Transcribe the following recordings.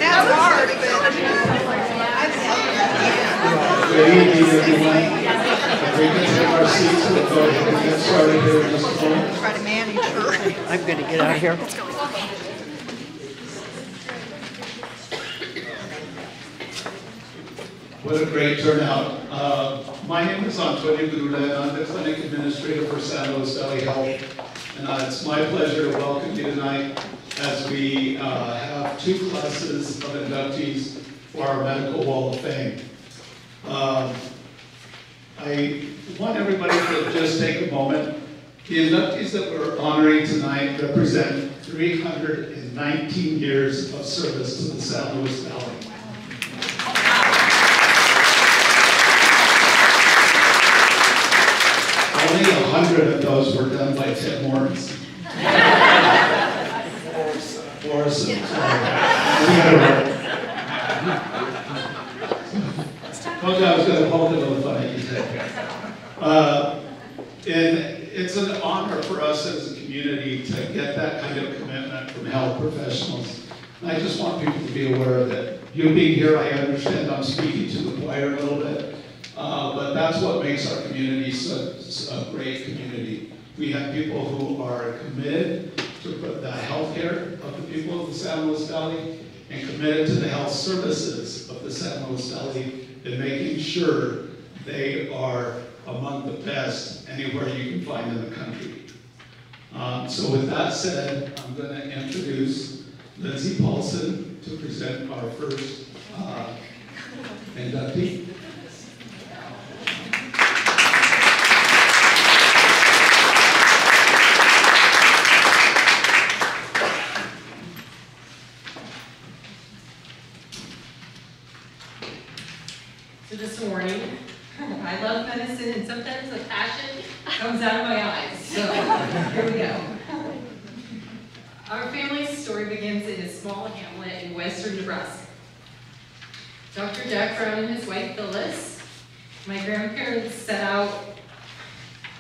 That's hard, but good evening, everyone. We can take our seats and go ahead and get started here in just a moment. try to manage her. I'm going to get out of here. What a great turnout. My name is Antonio Guruda, and I'm the clinic administrator for San Luis Valley Health. And it's my pleasure to welcome you tonight as we have two classes of inductees for our Medical Wall of Fame. I want everybody to just take a moment. The inductees that we're honoring tonight represent 319 years of service to the San Luis Valley. Only 100 of those were done by Tim Morris. Morrison, sorry. Told you I was going to hold it a little funny. And it's an honor for us as a community to get that kind of commitment from health professionals. And I just want people to be aware of it. You being here, I understand I'm speaking to the choir a little bit, but that's what makes our community such a great community. We have people who are committed to the health care of the people of the San Luis Valley and committed to the health services of the San Luis Valley and making sure they are among the best anywhere you can find in the country. So with that said, I'm going to introduce Lindsay Paulson to present our first inductee. So just a warning, I love medicine and sometimes the passion comes out of my eyes, so here we go. Our family's story begins in a small hamlet in western Nebraska. Dr. Jack Brown and his wife Phyllis, my grandparents set out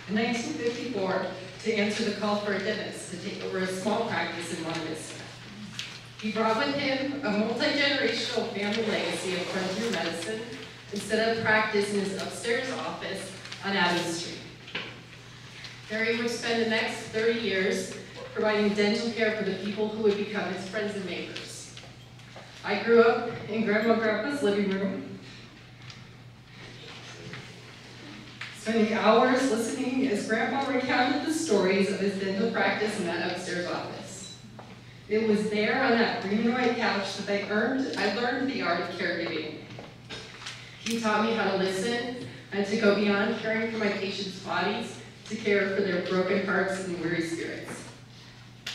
in 1954 to answer the call for a dentist to take over a small practice in Monte Vista. He brought with him a multi-generational family legacy of frontier medicine and set up practice in his upstairs office on Adams Street. There he would spend the next 30 years providing dental care for the people who would become his friends and neighbors. I grew up in Grandma and Grandpa's living room, spending hours listening as Grandpa recounted the stories of his dental practice in that upstairs office. It was there on that green and white couch that I learned the art of caregiving. He taught me how to listen and to go beyond caring for my patients' bodies to care for their broken hearts and weary spirits.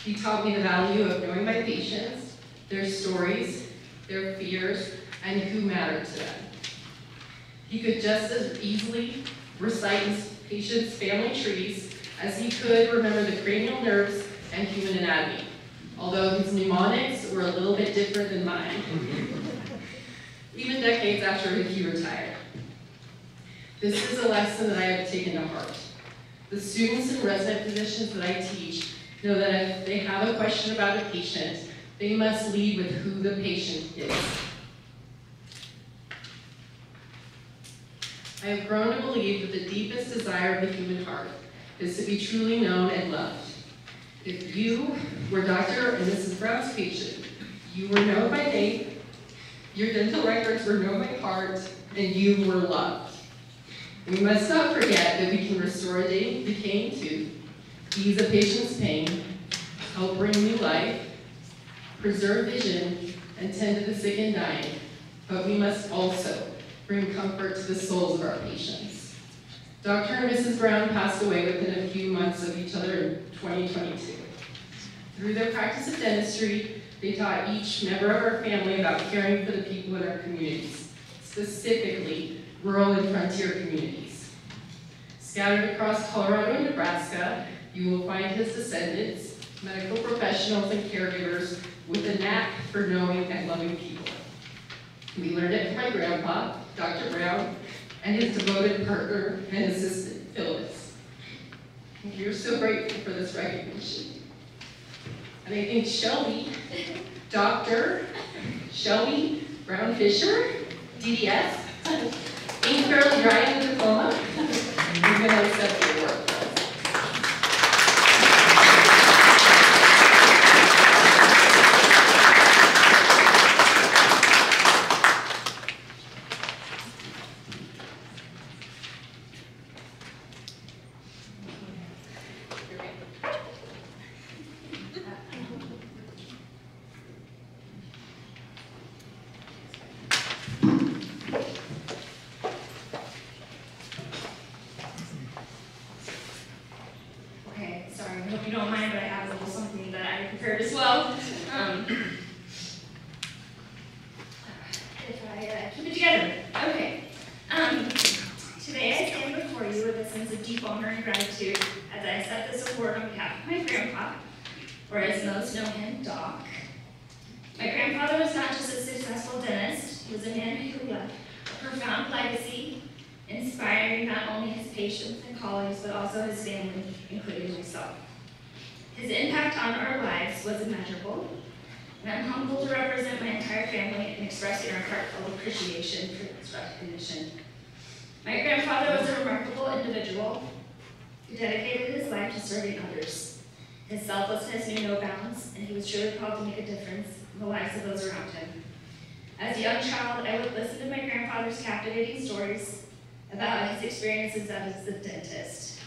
He taught me the value of knowing my patients, their stories, their fears, and who mattered to them. He could just as easily recite his patients' family trees as he could remember the cranial nerves and human anatomy, although his mnemonics were a little bit different than mine. Even decades after he retired. This is a lesson that I have taken to heart. The students and resident physicians that I teach know that if they have a question about a patient, they must lead with who the patient is. I have grown to believe that the deepest desire of the human heart is to be truly known and loved. If you were Dr. and Mrs. Brown's patient, you were known by name, your dental records were known by heart, and you were loved. We must not forget that we can restore a decaying tooth, ease a patient's pain, help bring new life, preserve vision, and tend to the sick and dying, but we must also bring comfort to the souls of our patients. Dr. and Mrs. Brown passed away within a few months of each other in 2022. Through their practice of dentistry, they taught each member of our family about caring for the people in our communities, specifically rural and frontier communities. Scattered across Colorado and Nebraska, you will find his descendants, medical professionals and caregivers with a knack for knowing and loving people. We learned it from my grandpa, Dr. Brown, and his devoted partner and assistant, Phyllis. We are so grateful for this recognition. And I think Shelby, Dr. Shelby Brown Fisher, DDS, being fairly dry in the diploma, you're going to accept the award. Okay, sorry, I hope you don't mind, but I have a little something that I prepared as well. If I keep it together. Okay. Today I stand before you with a sense of deep honor and gratitude as I accept this award on behalf of my grandpa, or as most know him, Doc. My grandfather was not just a successful dentist, he was a man who left a profound legacy, inspiring not only his patients and colleagues, but also his family, including myself. His impact on our lives was immeasurable, and I'm humbled to represent my entire family in expressing our heartfelt appreciation for this recognition. My grandfather was a remarkable individual who dedicated his life to serving others. His selflessness knew no bounds, and he was truly called to make a difference in the lives of those around him. As a young child, I would listen to my grandfather's captivating stories about his experiences as a dentist.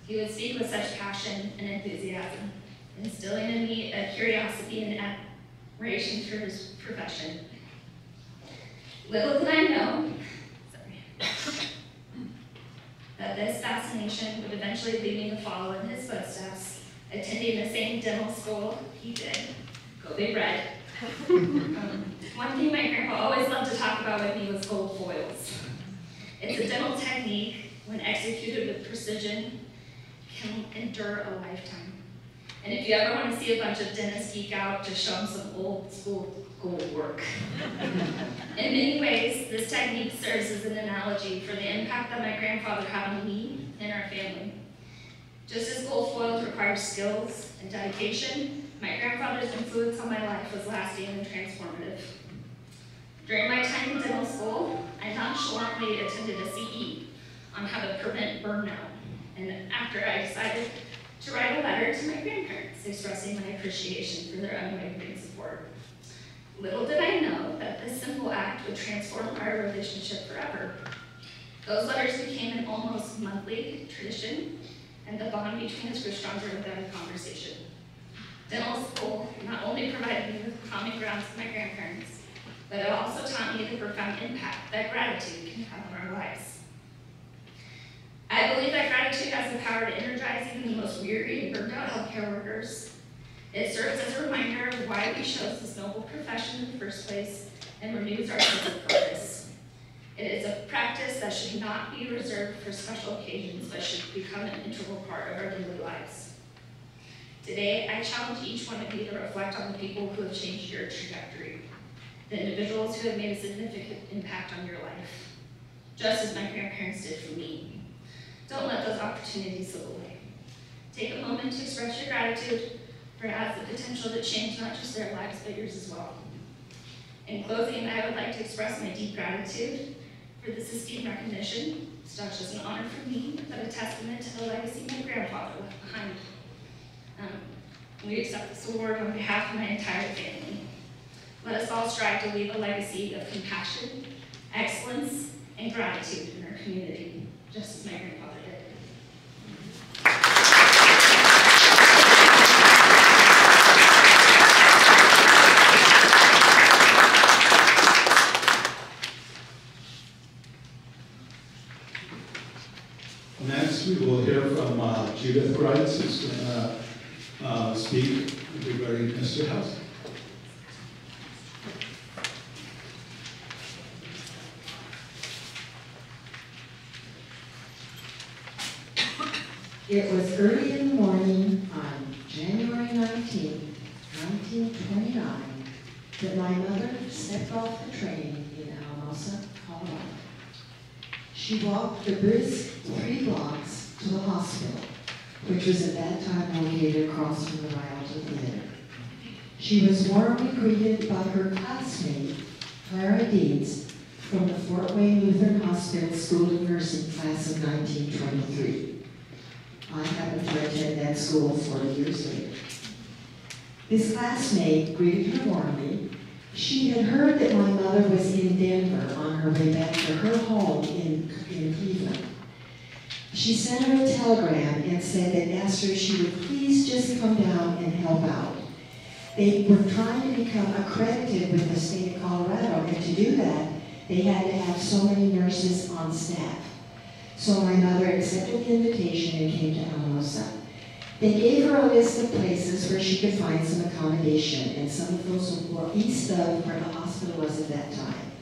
He would speak with such passion and enthusiasm, instilling in me a curiosity and admiration for his profession. Little did I know that this fascination would eventually lead me to follow in his footsteps, attending the same dental school he did. Go Big Red. One thing my grandpa always loved to talk about with me was gold foils. It's a dental technique, when executed with precision, can endure a lifetime. And if you ever want to see a bunch of dentists geek out, just show them some old school gold work. In many ways, this technique serves as an analogy for the impact that my grandfather had on me and our family. Just as gold foils require skills and dedication, my grandfather's influence on my life was lasting and transformative. During my time in dental school, I nonchalantly attended a CE on how to prevent burnout, and after I decided to write a letter to my grandparents expressing my appreciation for their unwavering support. Little did I know that this simple act would transform our relationship forever. Those letters became an almost monthly tradition, and the bond between us grew stronger without a conversation. Dental school not only provided me with common ground with my grandparents, but it also taught me the profound impact that gratitude can have on our lives. I believe that gratitude has the power to energize even the most weary and burned out healthcare workers. It serves as a reminder of why we chose this noble profession in the first place and renews our sense of purpose. It is a practice that should not be reserved for special occasions, but should become an integral part of our daily lives. Today, I challenge each one of you to reflect on the people who have changed your trajectory, the individuals who have made a significant impact on your life, just as my grandparents did for me. Don't let those opportunities slip away. Take a moment to express your gratitude, for it has the potential to change not just their lives, but yours as well. In closing, I would like to express my deep gratitude for this esteemed recognition. It's not just an honor for me, but a testament to the legacy my grandfather left behind. We accept this award on behalf of my entire family. Let us all strive to leave a legacy of compassion, excellence, and gratitude in our community, just as my grandfather did. Next, we will hear from Judith Grice, who's going to speak regarding Mr. House. It was early in the morning on January 19, 1929, that my mother stepped off the train in Alamosa, Colorado. She walked the brisk 3 blocks to the hospital, which was at that time located across from the Rialto Theater. She was warmly greeted by her classmate, Clara Deeds, from the Fort Wayne Lutheran Hospital School of Nursing class of 1923. I happened to attend that school 40 years later. This classmate greeted her warmly. She had heard that my mother was in Denver on her way back to her home in Cleveland. She sent her a telegram and said that asked her if she would please just come down and help out. They were trying to become accredited with the state of Colorado, and to do that, they had to have so many nurses on staff. So my mother accepted the invitation and came to Alamosa. They gave her a list of places where she could find some accommodation, and some of those were east of where the hospital was at that time.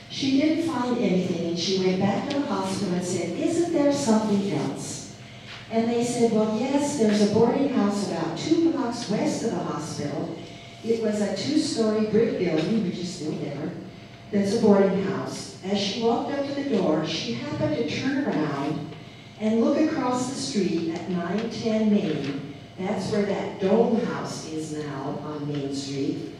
She didn't find anything, and she went back to the hospital and said, "Isn't there something else?" And they said, "Well, yes, there's a boarding house about 2 blocks west of the hospital. It was a 2-story brick building, which is still there. That's a boarding house." As she walked up to the door, she happened to turn around and look across the street at 910 Main. That's where that dome house is now on Main Street.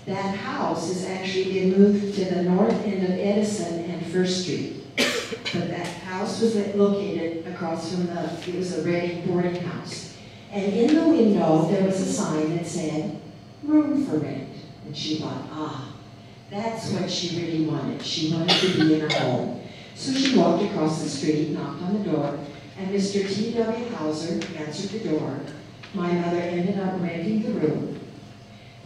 That house has actually been moved to the north end of Edison and First Street. But that house was located across from it was a Reading boarding house. And in the window, there was a sign that said, "Room for rent." And she thought, that's what she really wanted. She wanted to be in her home. So she walked across the street, knocked on the door, and Mr. T.W. Hauser answered the door. My mother ended up renting the room.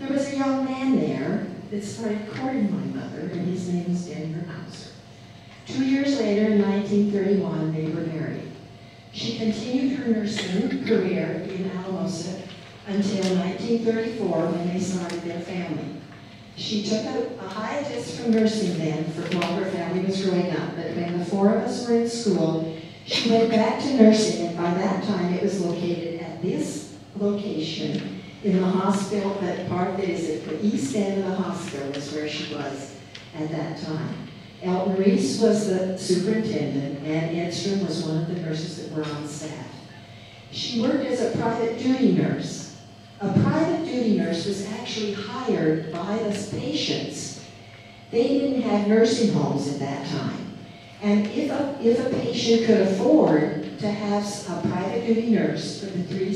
There was a young man there that started courting my mother, and his name was Denver Hauser. 2 years later, in 1931, they were married. She continued her nursing career in Alamosa until 1934, when they started their family. She took a hiatus from nursing then while her family was growing up, but when the 4 of us were in school, she went back to nursing, and by that time it was located at this location in the hospital, that part that is at the east end of the hospital is where she was at that time. Elton Reese was the superintendent, and Edstrom was one of the nurses that were on staff. She worked as a private duty nurse. A private duty nurse was actually hired by the patients. They didn't have nursing homes at that time. And if a patient could afford to have a private duty nurse for the three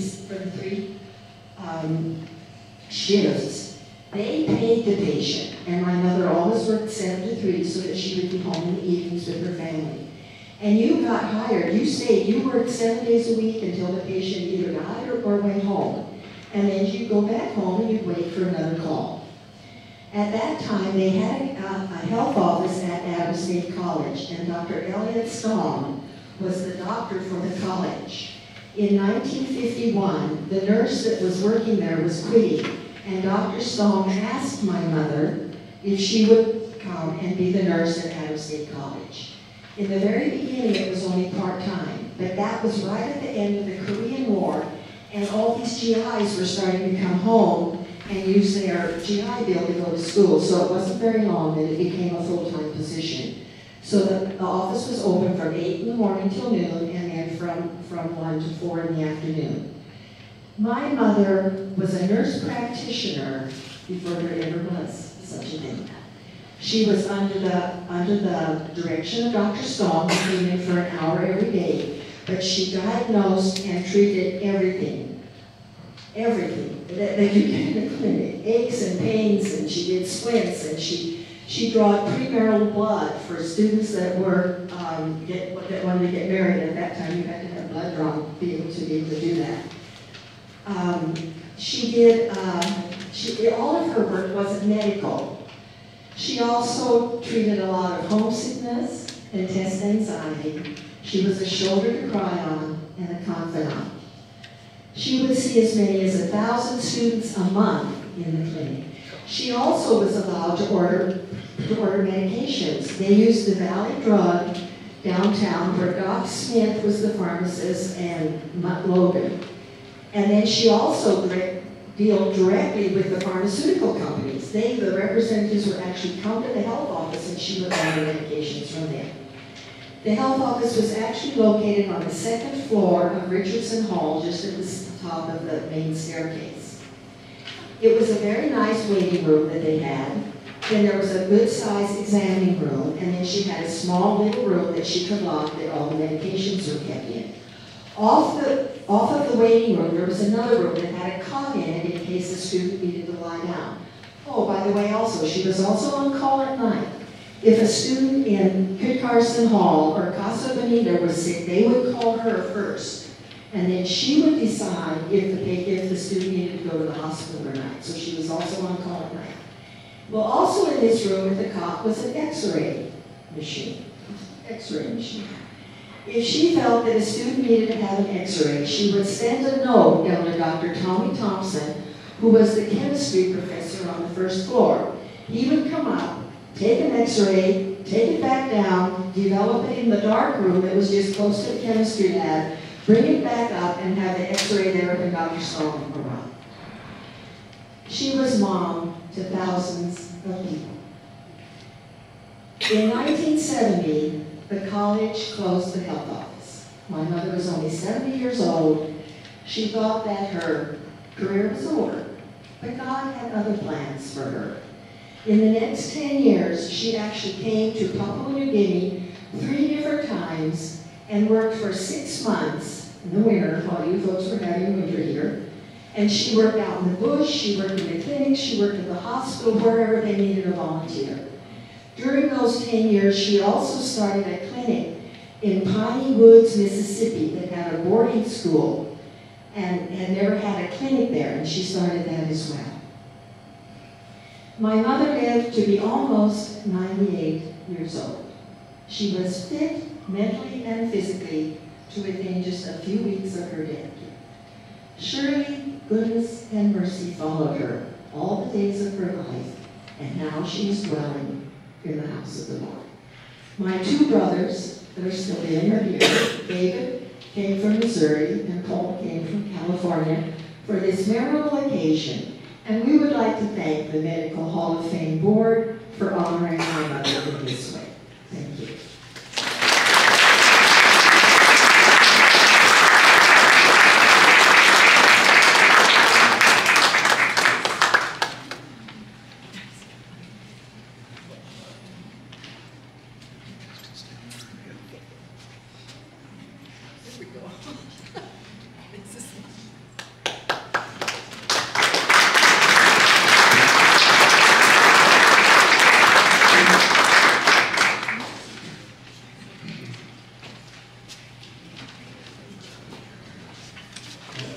shifts, they paid the patient. And my mother always worked 7 to 3 so that she would be home in the evenings with her family. And you got hired, you worked 7 days a week until the patient either died or went home. And then you'd go back home and you'd wait for another call. At that time, they had a health office at Adams State College, and Dr. Elliott Stong was the doctor for the college. In 1951, the nurse that was working there was quitting, and Dr. Stong asked my mother if she would come and be the nurse at Adams State College. In the very beginning, it was only part-time, but that was right at the end of the Korean War, and all these GIs were starting to come home and use their GI bill to go to school. So it wasn't very long that it became a full-time position. So the office was open from 8 in the morning till noon, and then from 1 to 4 in the afternoon. My mother was a nurse practitioner before there ever was such a thing. She was under the direction of Dr. Stong, who came in for an hour every day. But she diagnosed and treated everything that you get in the clinic, aches and pains, and she did splints, and she drawed premarital blood for students that were that wanted to get married. At that time, you had to have blood drawn to be able to do that. All of her work wasn't medical. She also treated a lot of homesickness and test anxiety. She was a shoulder to cry on and a confidant. She would see as many as 1,000 students a month in the clinic. She also was allowed to order medications. They used the Valley drug downtown where Doc Smith was the pharmacist and Mutt Logan. And then she also dealt directly with the pharmaceutical companies. The representatives would actually come to the health office and she would order medications from them. The health office was actually located on the second floor of Richardson Hall, just at the top of the main staircase. It was a very nice waiting room that they had. Then there was a good-sized examining room, and then she had a small little room that she could lock that all the medications were kept in. Off of the waiting room, there was another room that had a cot in it in case the student needed to lie down. Oh, by the way, also, she was also on call at night. If a student in Kit Carson Hall or Casa Bonita was sick, they would call her first. And then she would decide if the student needed to go to the hospital or not. So she was also on call at night. Well, also in this room at the cot was an X-ray machine. If she felt that a student needed to have an X-ray, she would send a note down to Dr. Tommy Thompson, who was the chemistry professor on the first floor. He would come up, take an X-ray, take it back down, develop it in the dark room that was just close to the chemistry lab, bring it back up, and have the X-ray there when Dr. Stone arrived. She was mom to thousands of people. In 1970, the college closed the health office. My mother was only 70 years old. She thought that her career was over, but God had other plans for her. In the next 10 years, she actually came to Papua New Guinea 3 different times and worked for 6 months in the winter while you folks were having winter here. And she worked out in the bush, she worked in the clinic, she worked at the hospital, wherever they needed a volunteer. During those 10 years, she also started a clinic in Piney Woods, Mississippi that had a boarding school and had never had a clinic there, and she started that as well. My mother lived to be almost 98 years old. She was fit mentally and physically to within just a few weeks of her death. Surely, goodness and mercy followed her all the days of her life, and now she is dwelling in the house of the Lord. My 2 brothers that are still living are here. David came from Missouri, and Paul came from California for this memorable occasion, and we would like to thank the Medical Hall of Fame Board for honoring my mother in this way. Thank you.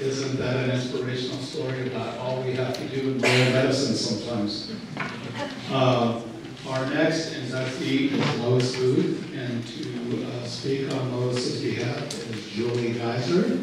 Isn't that an inspirational story about all we have to do in rural medicine sometimes? Our next inductee is Lois Booth, and to speak on Lois's behalf is Julie Geiser.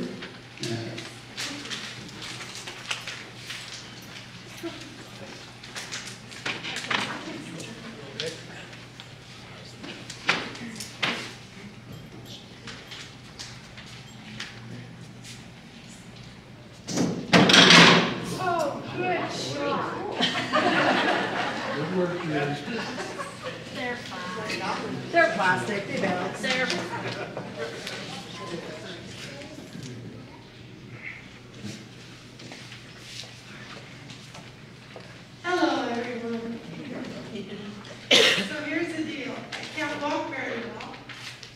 They're plastic, they balance. Hello, everyone. So here's the deal. I can't walk very well,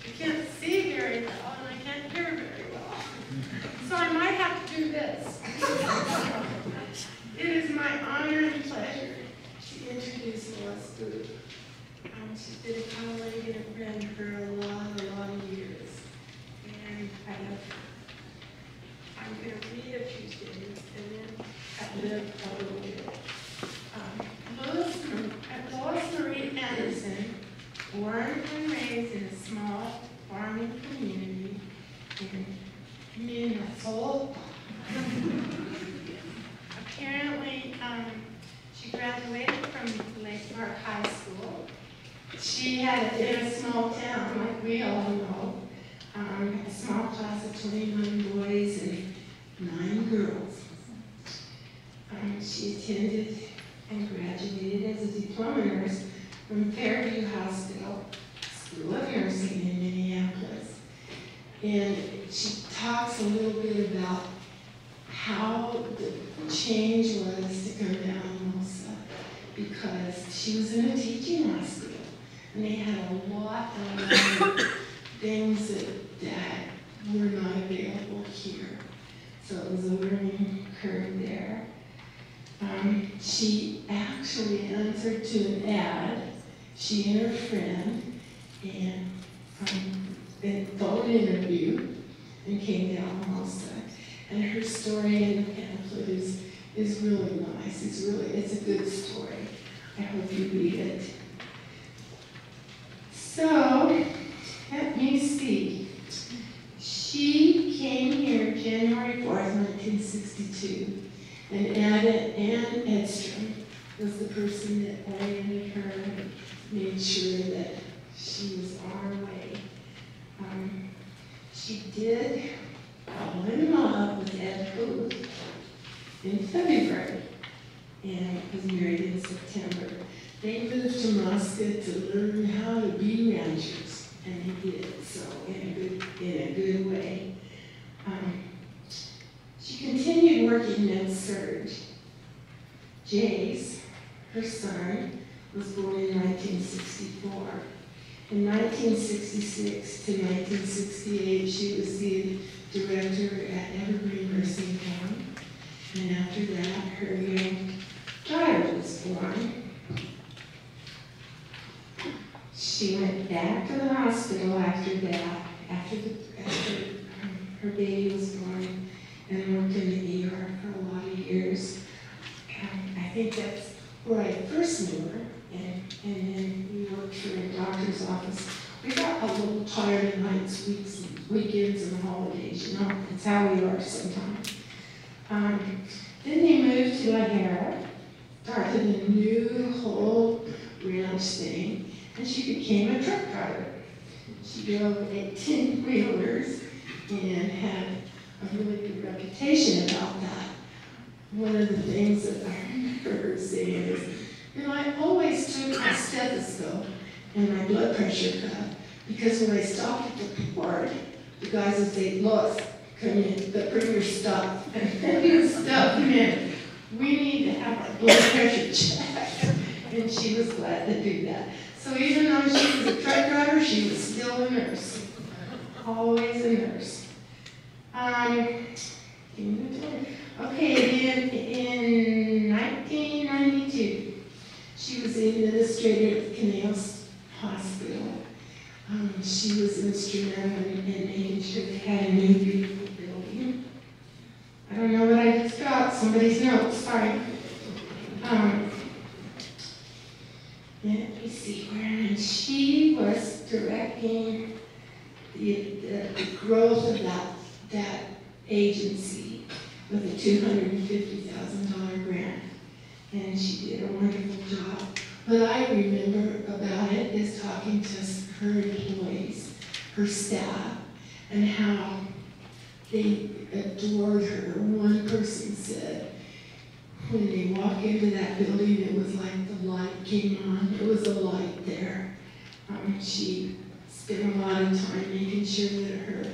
I can't see very well, and I can't hear very well. So I might have to do this. It is my honor and pleasure to introduce Lois Booth. She's been a colleague and a friend for a lot of years. And I'm going to read a few things and then live a little bit. Lois Marie Anderson, born and raised in a small farming community in Minnesota. Apparently, she graduated from Lake Park High School. she had, in a small town, like we all know, a small class of 21 boys and 9 girls. She attended and graduated as a diploma nurse from Fairview Hospital School of Nursing in Minneapolis. And she talks a little bit about how the change was to come down to Mosa, because she was in a teaching hospital and they had a lot of things that were not available here. So it was a learning curve there. She actually answered to an ad, she and her friend, and a phone interview, and came down to Mosa. And her story in the pamphlet is really nice. It's a good story. I hope you read it. So, let me see. She came here January 4th, 1962, and Ann Edstrom was the person that oriented her and made sure that she was on her way. She did fall in love with Ed Booth in February and was married in September. They moved to Moscow to learn how to be ranchers, and they did so in a good way. She continued working med surg. Jace, her son, was born in 1964. In 1966 to 1968, she was the director at Evergreen Nursing Home. And after that, her young daughter was born. She went back to the hospital after that, after her baby was born, and worked in the ER for a lot of years. I think that's where I first knew her, and then we worked for a doctor's office. We got a little tired of nights, weekends, and holidays, you know, it's how we are sometimes. Then they moved to O'Hara, started a new whole ranch thing, and she became a truck driver. She drove 18-wheelers and had a really good reputation about that. One of the things that I remember her saying is, you know, I always took my stethoscope and my blood pressure cuff, because when I stopped at the port, the guys would say, Lois, come in, bring your stuff. And then you stuff them in. We need to have our blood pressure checked. And she was glad to do that. So even though she was a truck driver, she was still a nurse. Always a nurse. Okay, in 1992, she was the administrator at Canales Hospital. She was instrumental in making sure they had a new beautiful building. I don't know what I just got, somebody's notes, sorry. Let me see where, and she was directing the growth of that agency with a $250,000 grant, and she did a wonderful job. What I remember about it is talking to her employees, her staff, and how they adored her. One person said, when they walk into that building, it was like the light came on. It was a light there. She spent a lot of time making sure that her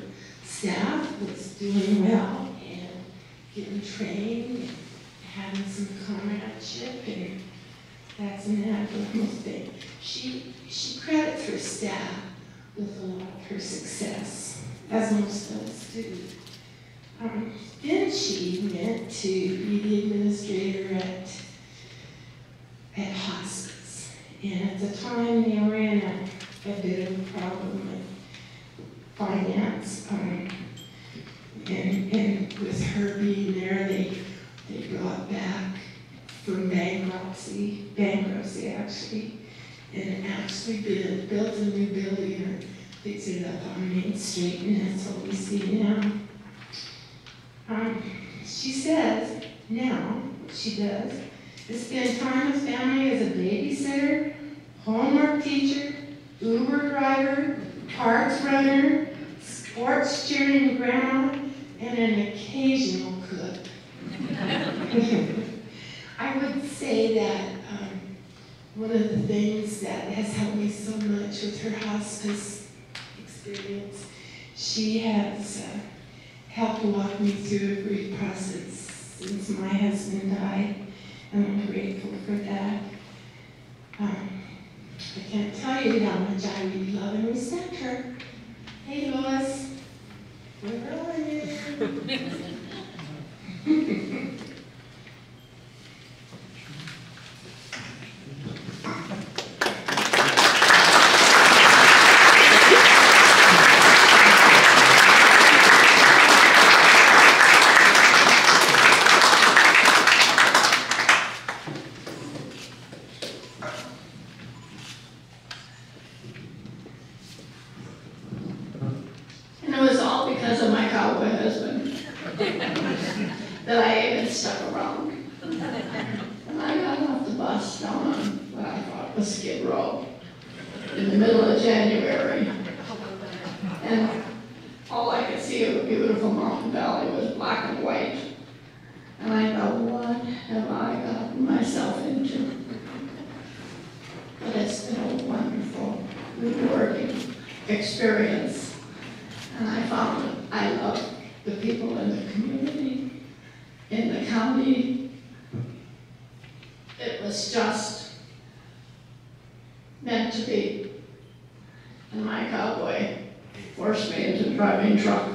staff was doing well and getting trained and having some comradeship, and that's an admirable thing. She credits her staff with a lot of her success, as most of us do. Then she went to be the administrator at hospice. And at the time, they were in a bit of a problem with finance. And with her being there, they brought back from bankruptcy actually, and actually built a new building or fixed it up on Main Street, and that's what we see now. She says now what she does is spend time with family as a babysitter, homework teacher, Uber driver, parts runner, sports cheering grandma, and an occasional cook. I would say that one of the things that has helped me so much with her hospice experience, she has helped walk me through a grief process since my husband died, and I'm grateful for that. I can't tell you how much I really love and respect her. Hey, Lois. Where are you? And it was all because of my cowboy husband that I even stuck around. And I got off the bus down on what I thought was Skid Row in the middle of January. And all I could see of a beautiful mountain valley was black and white. And I thought, what have I gotten myself into? But it's been a wonderful, rewarding experience. And I found that I love the people in the community, in the county. It was just meant to be. And my cowboy forced me into driving truck.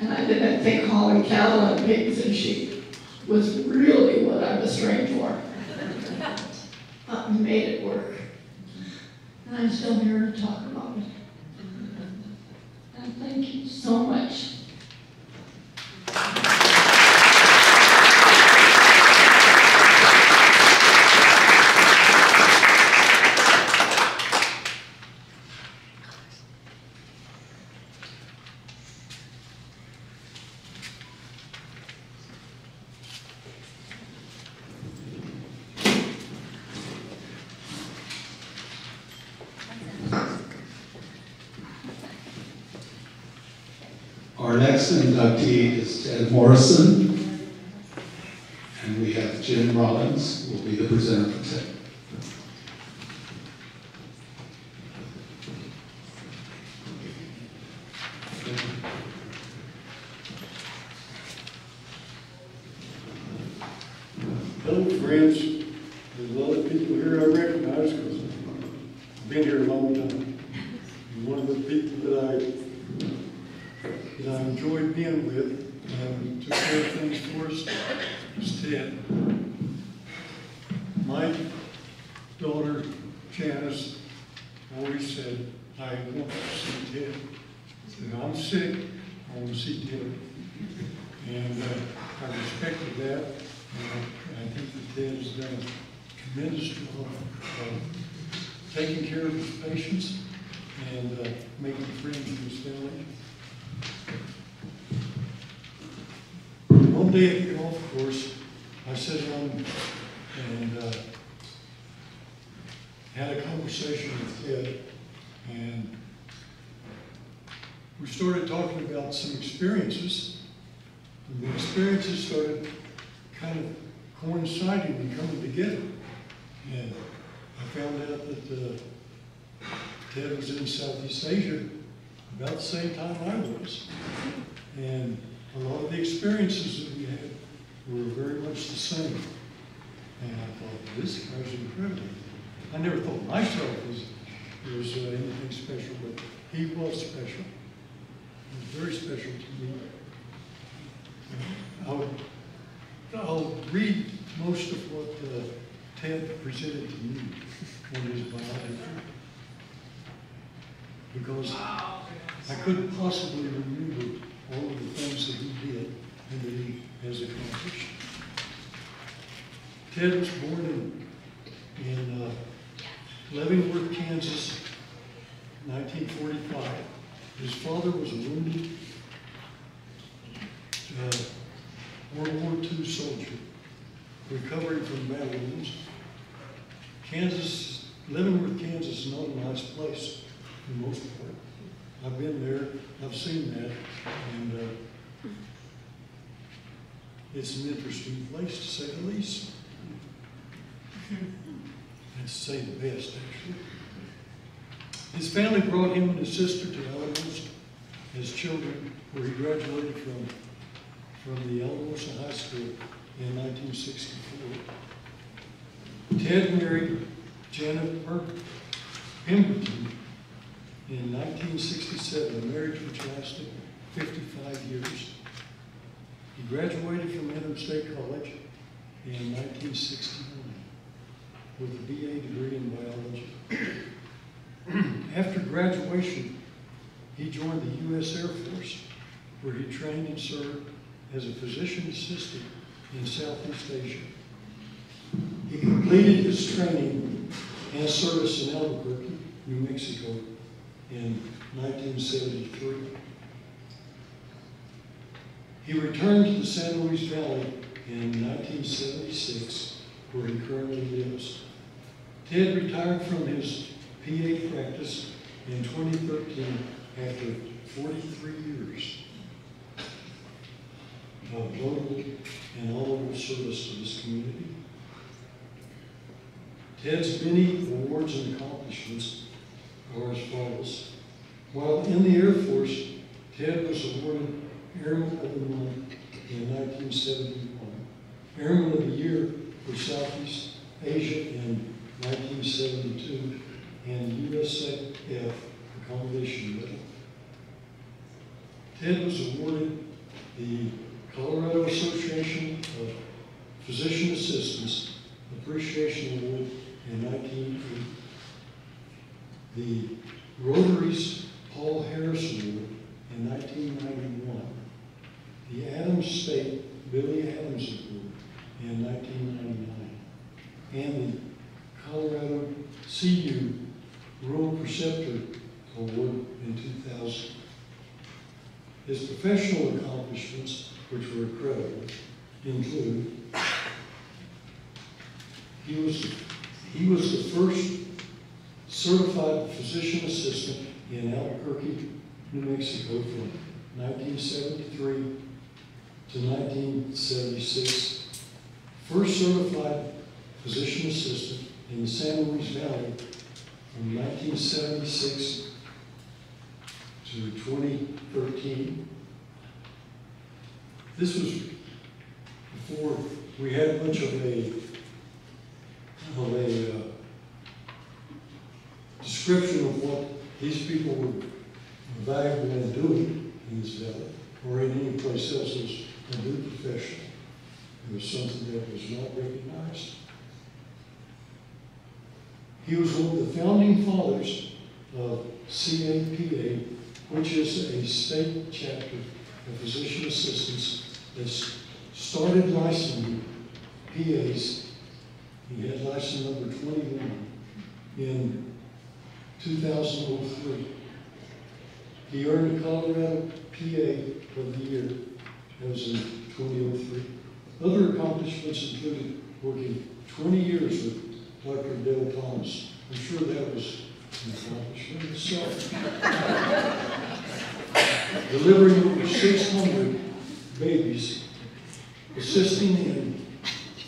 And I didn't think hauling cattle and pigs and sheep was really what I was trained for. But we made it work. And I'm still here to talk about it. And thank you so much. Our next inductee is Ted Morrison, and we have Jim Rollins, who will be the presenter for Ted. Hello, friends. There's a lot of people here I recognize because I've been here a long time. And one of the people that I enjoyed being with and took care of things for us was Ted. My daughter, Janice, always said, I want to see Ted. When I'm sick, I want to see Ted. And I respected that. And I think that Ted has done a tremendous job of taking care of his patients and making friends with his family. One day at the golf course, I sat down and had a conversation with Ted, and we started talking about some experiences, and the experiences started kind of coinciding and coming together. And I found out that Ted was in Southeast Asia about the same time I was. And a lot of the experiences that we had were very much the same. And I thought, this guy's incredible. I never thought myself was anything special, but he was special. He was very special to me. I'll read most of what Ted presented to me on his biography, because I couldn't possibly remember all of the things that he did and that he has accomplished. Ted was born in Leavenworth, Kansas, 1945. His father was a wounded World War II soldier recovering from battle wounds. Kansas Leavenworth, Kansas is not a nice place for the most part. I've been there, I've seen that, and it's an interesting place to say the least. And to say the best, actually. His family brought him and his sister to Alamosa as children, where he graduated from the Alamosa High School in 1964. Ted married Janet Pemberton in 1967, a marriage which lasted 55 years. He graduated from Adams State College in 1969 with a BA degree in biology. After graduation, he joined the U.S. Air Force, where he trained and served as a physician assistant in Southeast Asia. He completed his training and service in Albuquerque, New Mexico, in 1973. He returned to the San Luis Valley in 1976, where he currently lives. Ted retired from his PA practice in 2013 after 43 years of notable and honorable service to this community. Ted's many awards and accomplishments are as follows. While in the Air Force, Ted was awarded Airman of the Month in 1971, Airman of the Year for Southeast Asia in 1972, and USAF Accommodation Medal. Ted was awarded the Colorado Association of Physician Assistants Appreciation Award in 1980, the Rotary's Paul Harris Award in 1991, the Adams State Billy Adams Award in 1999, and the Colorado CU Rural Preceptor Award in 2000. His professional accomplishments, which were incredible, include he was the first certified physician assistant in Albuquerque, New Mexico from 1973 to 1976, first certified physician assistant in the San Luis Valley from 1976 to 2013. This was before we had much of a description of what these people were valuable in doing in this valley or in any place else as a new profession. It was something that was not recognized. He was one of the founding fathers of CAPA, which is a state chapter of physician assistants that started licensing PAs. He had license number 21 in 2003. He earned a Colorado PA of the Year. That was in 2003. Other accomplishments included working 20 years with Dr. Dale Thomas. I'm sure that was an accomplishment itself. Delivering over 600 babies, assisting in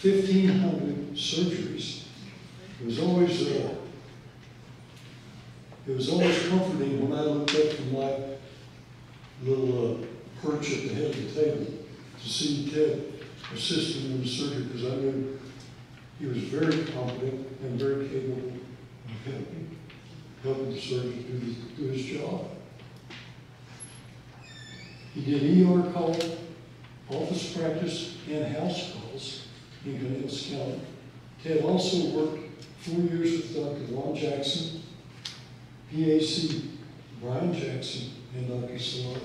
1,500 surgeries. It was always comforting when I looked up from my little perch at the head of the table to see Ted assisting in the surgery, because I knew he was very competent and very capable of helping the surgeon do his job. He did ER call, office practice, and house calls in Pinellas County. Ted also worked 4 years with Dr. Ron Jackson, PAC Brian Jackson, and Dr. Salat.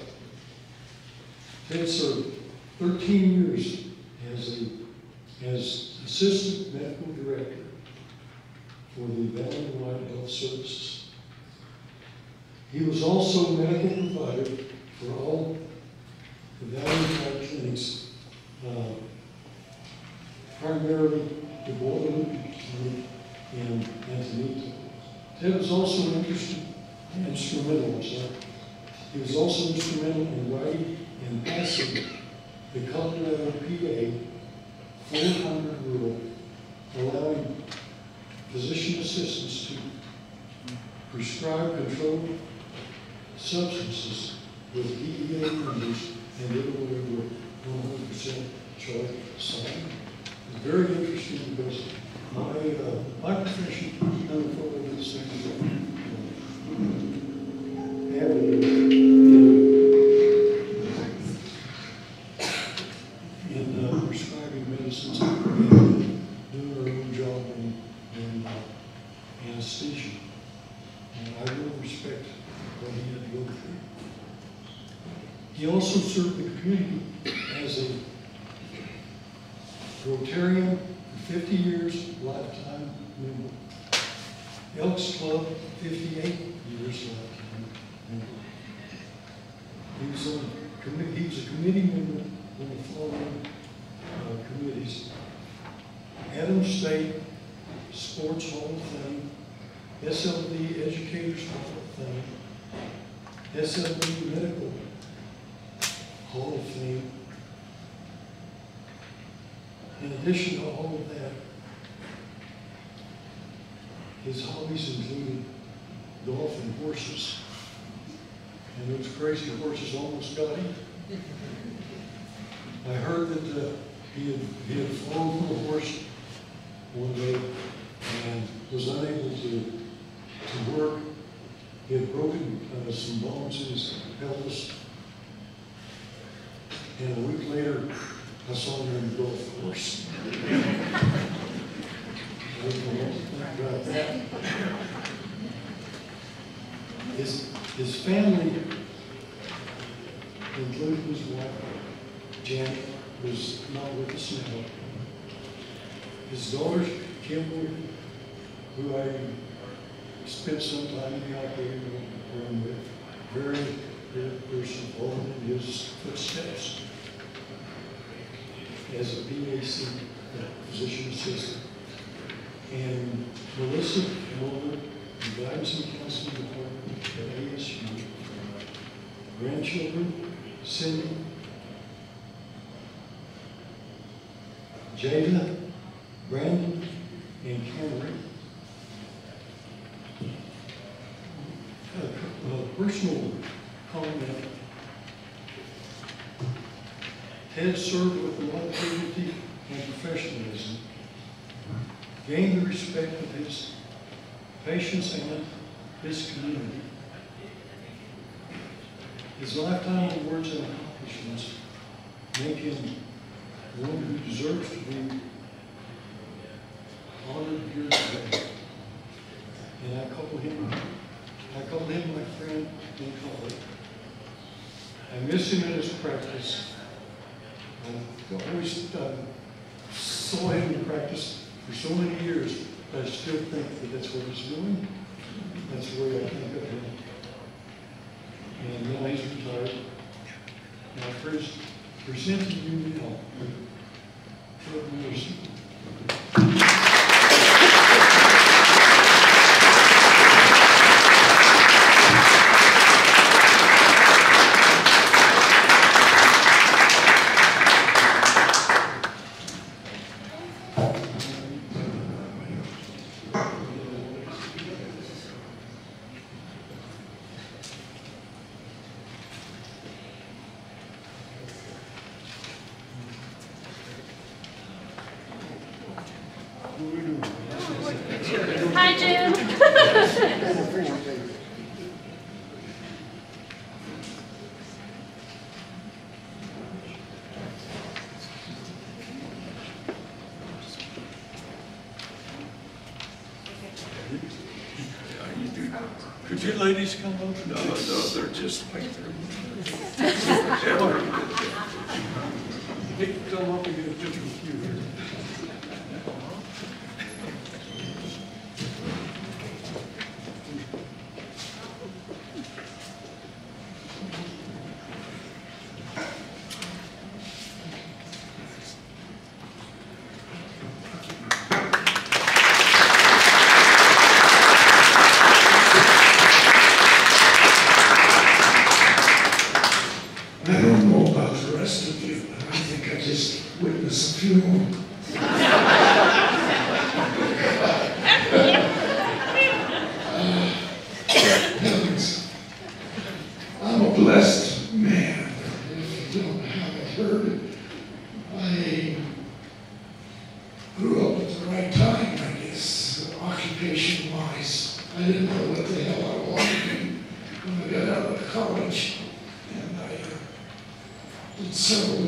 Ted served 13 years as Assistant Medical Director for the Valley-wide Health Services. He was also medical provider for all the Valley-wide clinics, primarily the Guadalupe Clinic in Antonito. Ted was also instrumental, I'm sorry. He was also instrumental in writing and passing the Colorado PA 400 rule, allowing physician assistants to prescribe controlled substances with DEA members and Illinois were 100% charge signed. It's very interesting because my profession never followed these things. In prescribing medicines and doing our own job in anesthesia. And I really respect what he had to go through. He also served the community as a Rotarian for 50 years, lifetime member. Elks Club, 58 years, lifetime member. He was a committee member on the following committees: Adams State Sports Hall of Fame, SLV Educators Hall of Fame, SLV Medical Hall of Fame. In addition to all of that, his hobbies included golf and horses. And those crazy horses almost got him. I heard that he had fallen from a horse one day and was unable to work. He had broken some bones in his pelvis. And a week later, I saw him on the golf course. I don't know what to think about that. His family, including his wife, Janet, was not with us now. His daughter, Kimberly, who I spent some time in the operating room with, very good person, following in his footsteps as a PAC, physician assistant. And Melissa Mulder, the guidance and counseling department at ASU. Grandchildren, Cindy, Jada, Brandon, and Cameron. A personal comment. Ted served with a lot of dignity and professionalism, gained the respect of his patients and his community. His lifetime awards and accomplishments make him one who deserves to be honored here today. And I call him my friend and colleague. I miss him in his practice. I always saw him in practice for so many years, but I still think that that's what he's doing. That's the way I think of him. And now he's retired. And I present to you now Ted Morrison. Hi, Jim. Could you ladies come up? No, they're just like They can come up and get a picture with you here. his funeral. Heavens, I'm a blessed man. If you haven't heard it, I grew up at the right time, I guess, occupation-wise. I didn't know what the hell I wanted to be when I got out of college, and I did several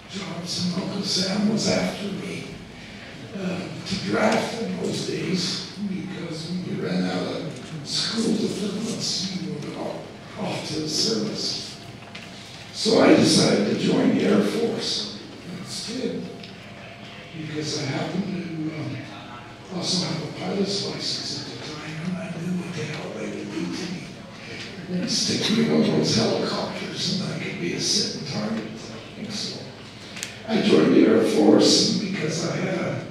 jobs, and Uncle Sam was after me to draft in those days, because when you ran out of school diplomats, you were off to the service. So I decided to join the Air Force instead, because I happened to also have a pilot's license at the time, and I knew what the hell they would do to me. They'd stick me in one of those helicopters, and I could be a sitting target. So I joined the Air Force, and because I had a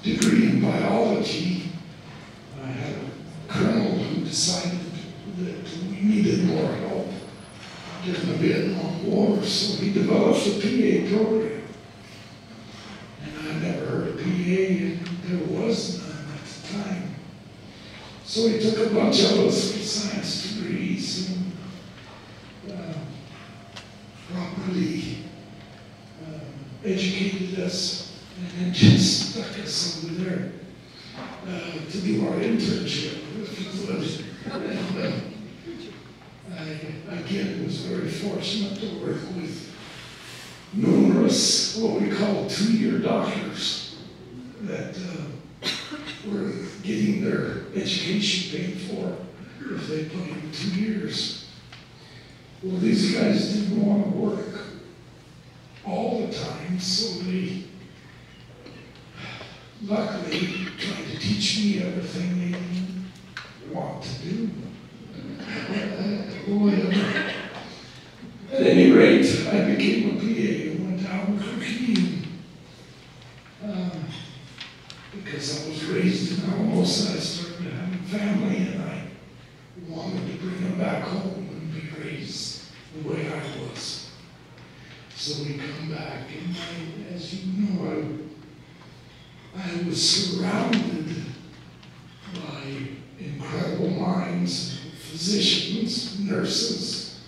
degree in biology, I had a colonel who decided that we needed more help during the Vietnam War, so he developed a PA program. And I never heard of PA, and there was none at the time. So he took a bunch of us with science degrees and properly educated us, and then just stuck us over there to do our internship, if you would. And I, again, was very fortunate to work with numerous, what we call two-year doctors that were getting their education paid for if they put in 2 years. Well, these guys didn't want to work all the time, so they luckily tried to teach me everything they didn't want to do. Whatever. At any rate, I became a PA and went to Albuquerque, because I was raised in Alamosa. I started having family, and I wanted to bring them back home and be raised the way I was. So we come back, and as you know, I was surrounded by incredible minds, physicians, nurses,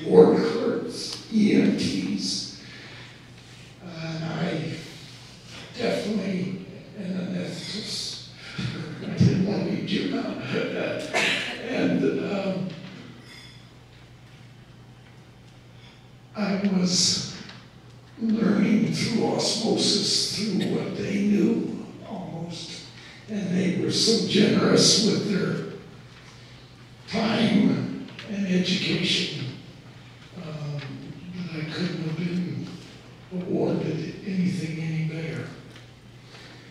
ward clerks, EMTs, and I definitely, and anesthetist, I didn't want to leave you out. And I was learning through osmosis, through what they knew almost, and they were so generous with their time and education that I couldn't have been awarded anything any better.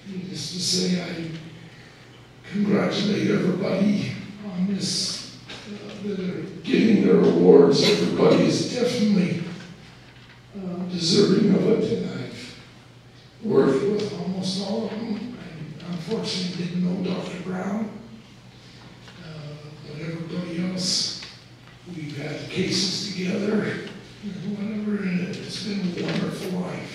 Needless to say, I congratulate everybody on this, that are getting their awards. Everybody is definitely deserving of it, and I've worked with almost all of them. I unfortunately didn't know Dr. Brown, but everybody else, we've had cases together and whatever, and it's been a wonderful life.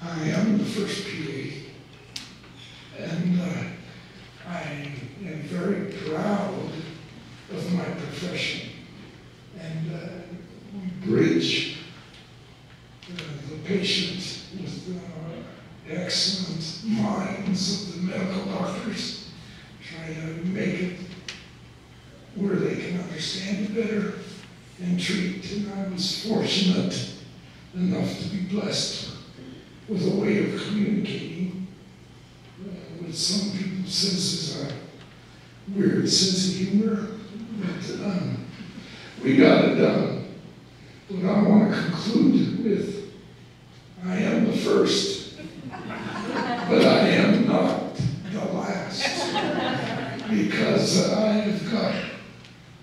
I am the first PA, and I am very proud of my profession, and we bridge the patient with the excellent minds of the medical doctors, try to make it where they can understand it better and treat. And I was fortunate enough to be blessed with a way of communicating, which some people says is a weird sense of humor, but we got it done. But I want to conclude with, I am the first, but I am not the last, because I have got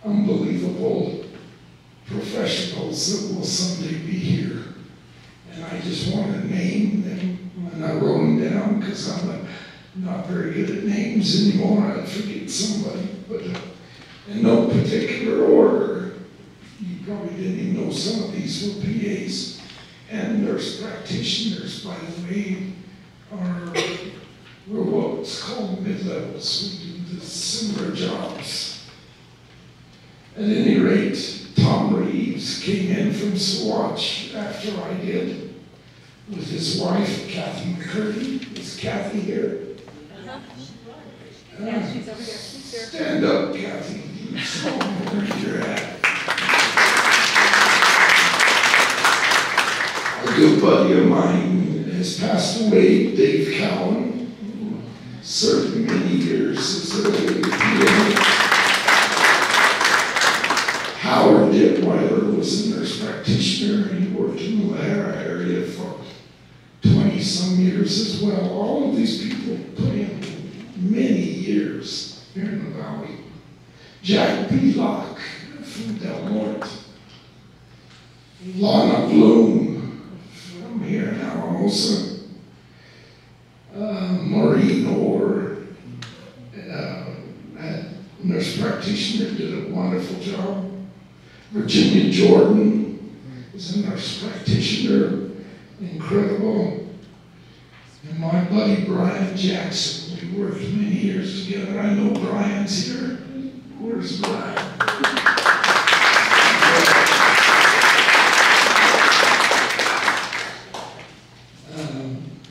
unbelievable professionals that will someday be here. And I just want to name them, and I wrote them down because I'm a not very good at names anymore. I'd forget somebody, but in no particular order. You probably didn't even know some of these were PAs. And nurse practitioners, by the way, we're what's called mid-levels. We do the similar jobs. At any rate, Tom Reeves came in from Swatch after I did with his wife, Kathy McCurdy. Is Kathy here? Yeah, she's over here. She's here. Stand up, Kathy. You saw where you're at. A good buddy of mine has passed away, Dave Cowan, who served many years as a PA. Howard Dittweiler was a nurse practitioner, and he worked in the Lahara area for 20-some years as well. All of these people put in many years here in the valley. Jack B. Locke from Del Norte. Lana Bloom from here in Alamosa. Maureen Orr, nurse practitioner, did a wonderful job. Virginia Jordan is a nurse practitioner, incredible. And my buddy Brian Jackson, we worked many years together. I know Brian's here. Where's Brian?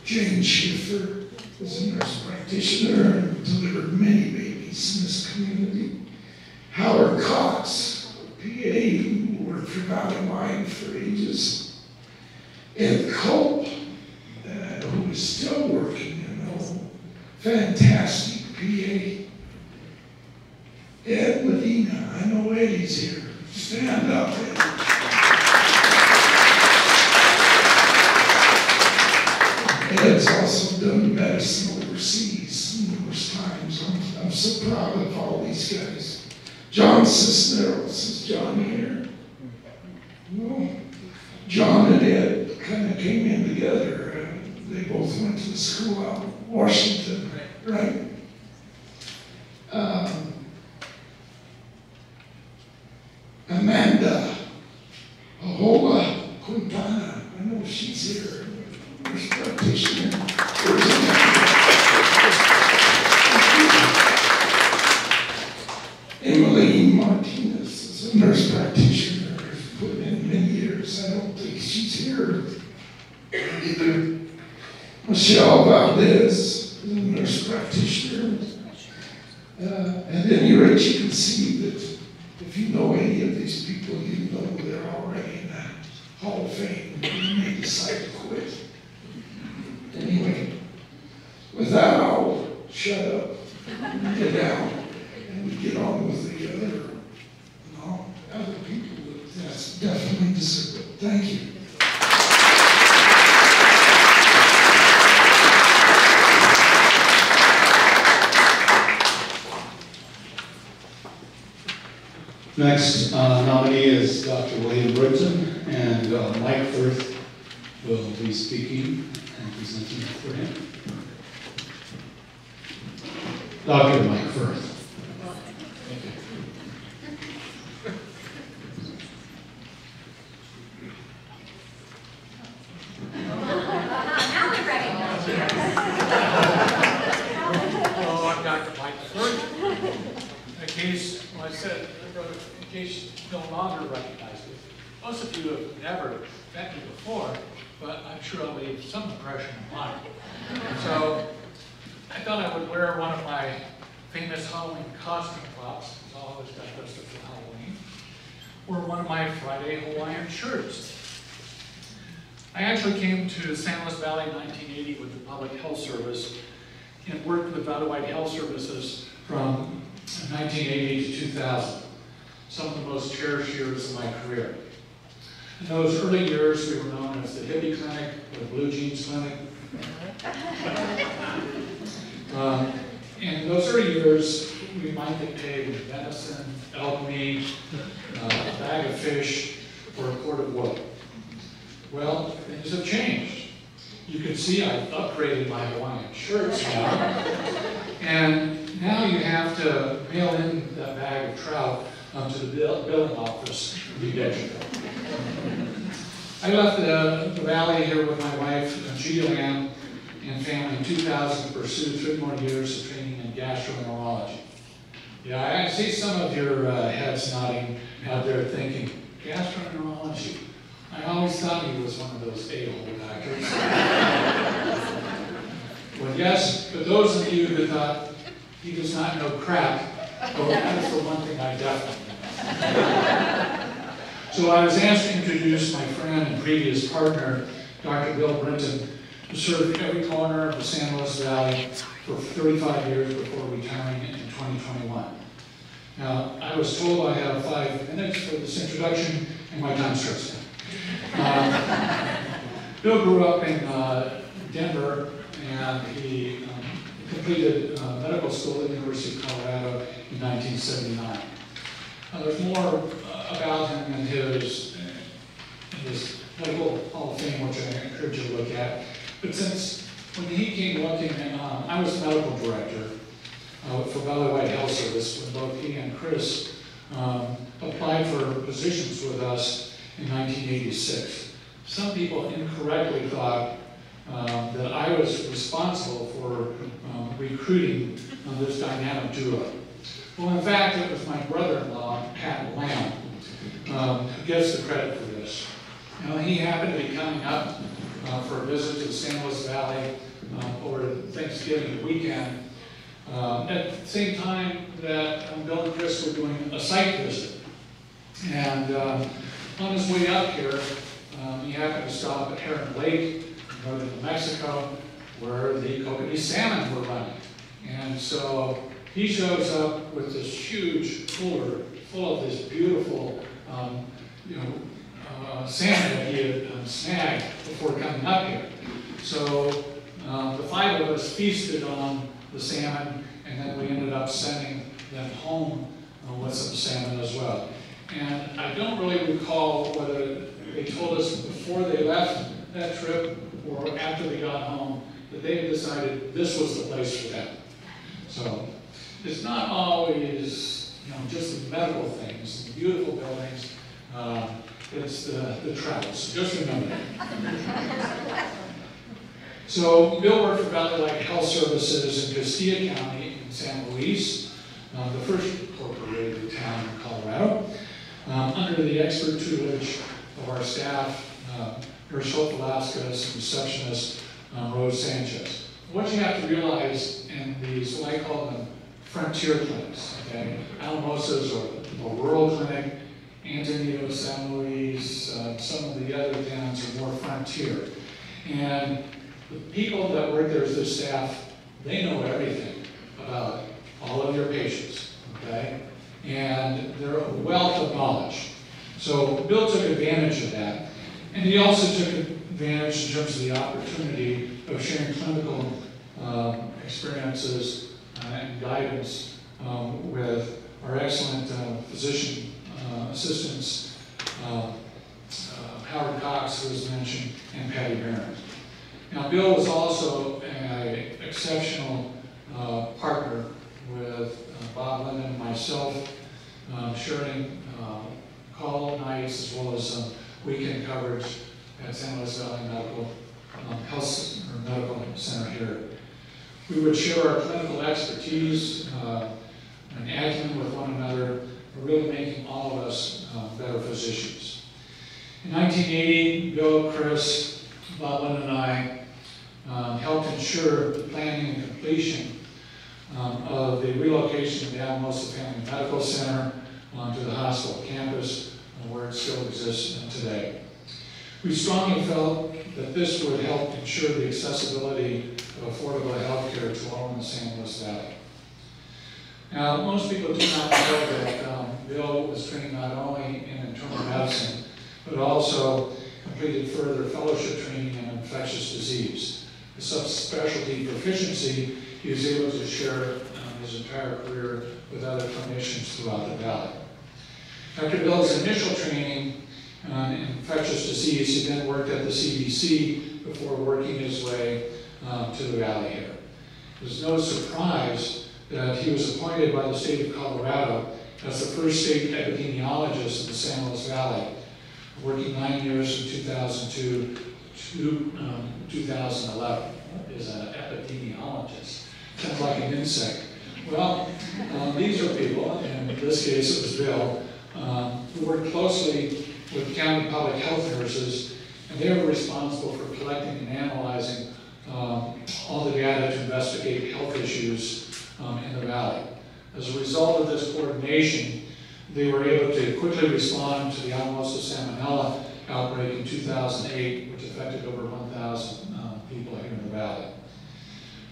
Jane Schiffer was a nurse practitioner and delivered many babies in this community. Howard Cox, PA, who worked for Valley Mine for ages. Ed Culp, who is still working, fantastic PA. Ed Medina, I know Eddie's here. Stand up, Ed. Ed's also done medicine overseas numerous times. I'm so proud of all these guys. John Cisneros, is John here? No. John and Ed kind of came in together. They both went to the school out in Washington, right? Amanda Ahola Quintana, I know she's here. Nurse practitioner. Where's Emily Martinez is a nurse practitioner who's put in many years. I don't think she's here either. Michelle Valdez is a nurse practitioner. At any rate, you can see that if you know any of these people, you know they're already in that Hall of Fame. You may decide to quit. Anyway, with that, I'll shut up, get down, and we get on with the other people that definitely deserve it. Thank you. Next nominee is Dr. William Brinton, and Mike Firth will be speaking and presenting for him. Dr. Mike Firth. Now we recognize you. Hello, I'm Dr. Mike Firth. In case, well, I said, in case you no longer recognize me, most of you have never met me before, but I'm sure I'll leave some impression of mine. So I thought I would wear one of my famous Halloween costume props, because I always got dressed up for Halloween, or one of my Friday Hawaiian shirts. I actually came to San Luis Valley in 1980 with the Public Health Service and worked with Valley Wide Health Services from 1980 to 2000, some of the most cherished years of my career. In those early years, we were known as the Hippie Clinic, or the Blue Jeans Clinic. In those early years, we might get paid with venison, elk meat, a bag of fish, or a quart of wood. Well, things have changed. You can see I've upgraded my Hawaiian shirts now. And now you have to mail in that bag of trout to the billing office to be digital. I left the valley here with my wife, Judy Lamb, and family in 2000 to pursue 3 more years of training in gastroenterology. Yeah, I see some of your heads nodding out there thinking, gastroenterology? I always thought he was one of those a-hole doctors. Well, yes, but those of you who thought he does not know crap, well, that's the one thing I definitely know. So I was asked to introduce my friend and previous partner, Dr. Bill Brinton, who served every corner of the San Luis Valley for 35 years before retiring in 2021. Now, I was told I have 5 minutes for this introduction, and my time starts now. Bill grew up in Denver, and he completed medical school at the University of Colorado in 1979. There's more about him in his medical Hall of Fame, which I encourage you to look at. But since when he came looking, I was the medical director for Valley White Health Service when both he and Chris applied for positions with us in 1986. Some people incorrectly thought that I was responsible for recruiting this dynamic duo. Well, in fact, it was my brother-in-law, Pat Lamb, who gets the credit for this. You know, he happened to be coming up for a visit to the San Luis Valley over Thanksgiving weekend at the same time that Bill and Chris were doing a site visit. And on his way up here, he happened to stop at Heron Lake, go to New Mexico, where the kokanee salmon were running. And so he shows up with this huge cooler full of this beautiful salmon that he had snagged before coming up here. So the 5 of us feasted on the salmon, and then we ended up sending them home with some salmon as well. And I don't really recall whether they told us before they left that trip or after they got home that they had decided this was the place for them. So it's not always, just the medical things, the beautiful buildings. It's the travels. So just remember that. So Bill worked for Valley White Health Services in Castilla County in San Luis, the first incorporated town in Colorado, under the expert tutelage of our staff, Nurse Hope Velasquez, receptionist Rose Sanchez. What you have to realize in these, what I call them, frontier clinics, okay? Alamosa's or a rural clinic, Antonio, San Luis, some of the other towns are more frontier. And the people that work there as the staff, they know everything about all of your patients, okay? And they're a wealth of knowledge. So Bill took advantage of that. And he also took advantage in terms of the opportunity of sharing clinical experiences and guidance with our excellent physician assistants, Howard Cox, who was mentioned, and Patty Barron. Now, Bill was also an exceptional partner with Bob Linden and myself, sharing call nights as well as weekend coverage at San Luis Valley Medical Health or Medical Center here. We would share our clinical expertise and acumen with one another, really making all of us better physicians. In 1980, Bill, Chris, Bob Lynn, and I helped ensure the planning and completion of the relocation of the Alamosa Family Medical Center to the hospital campus, where it still exists today. We strongly felt that this would help ensure the accessibility of affordable health care to all in the San Luis Valley. Now, most people do not know that Bill was trained not only in internal medicine, but also completed further fellowship training in infectious disease. The subspecialty proficiency he was able to share his entire career with other clinicians throughout the valley. After Bill's initial training in infectious disease, he then worked at the CDC before working his way to the valley here. It was no surprise that he was appointed by the state of Colorado as the first state epidemiologist in the San Luis Valley, working 9 years from 2002 to 2011. What is an epidemiologist? Sounds like an insect. Well, these are people, and in this case it was Bill, who worked closely with county public health nurses, and they were responsible for collecting and analyzing all the data to investigate health issues in the valley. As a result of this coordination, they were able to quickly respond to the Alamosa salmonella outbreak in 2008, which affected over 1,000 people here in the valley.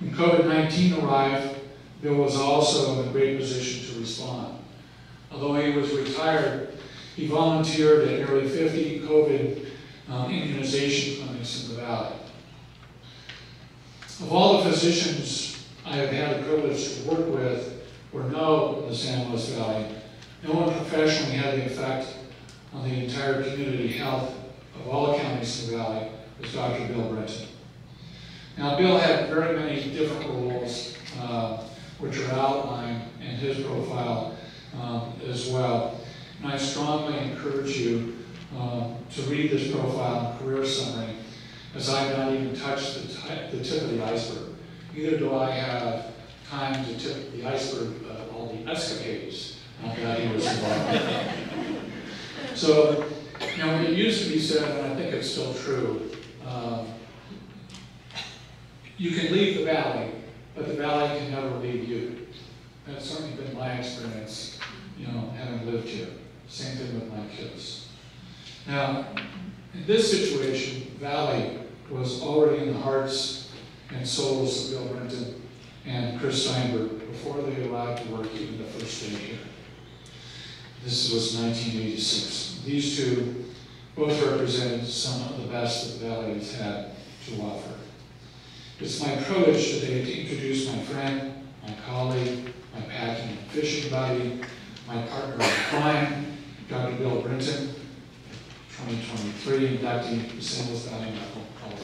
When COVID-19 arrived, Bill was also in a great position to respond. Although he was retired, he volunteered at nearly 50 COVID immunization clinics in the valley. Of all the physicians I have had the privilege to work with or know in the San Luis Valley, no one professionally had the effect on the entire community health of all the counties in the valley as Dr. Bill Brenton. Now, Bill had very many different roles, which are outlined in his profile as well. And I strongly encourage you to read this profile and career summary, as I've not even touched the tip of the iceberg. Neither do I have time to tip the iceberg of all the escapades that he was involved in. So, you know, it used to be said, and I think it's still true, you can leave the valley, but the valley can never leave you. That's certainly been my experience, you know, having lived here. Same thing with my kids. Now, in this situation, Valley was already in the hearts and souls of Bill Brenton and Chris Steinberg before they arrived to work even the first day here. This was 1986. These two both represented some of the best that the Valley has had to offer. It's my privilege today to introduce my friend, my colleague, my packing and fishing buddy, my partner in crime, Dr. Bill Brenton, 2023 inductee to San Luis Valley Medical College.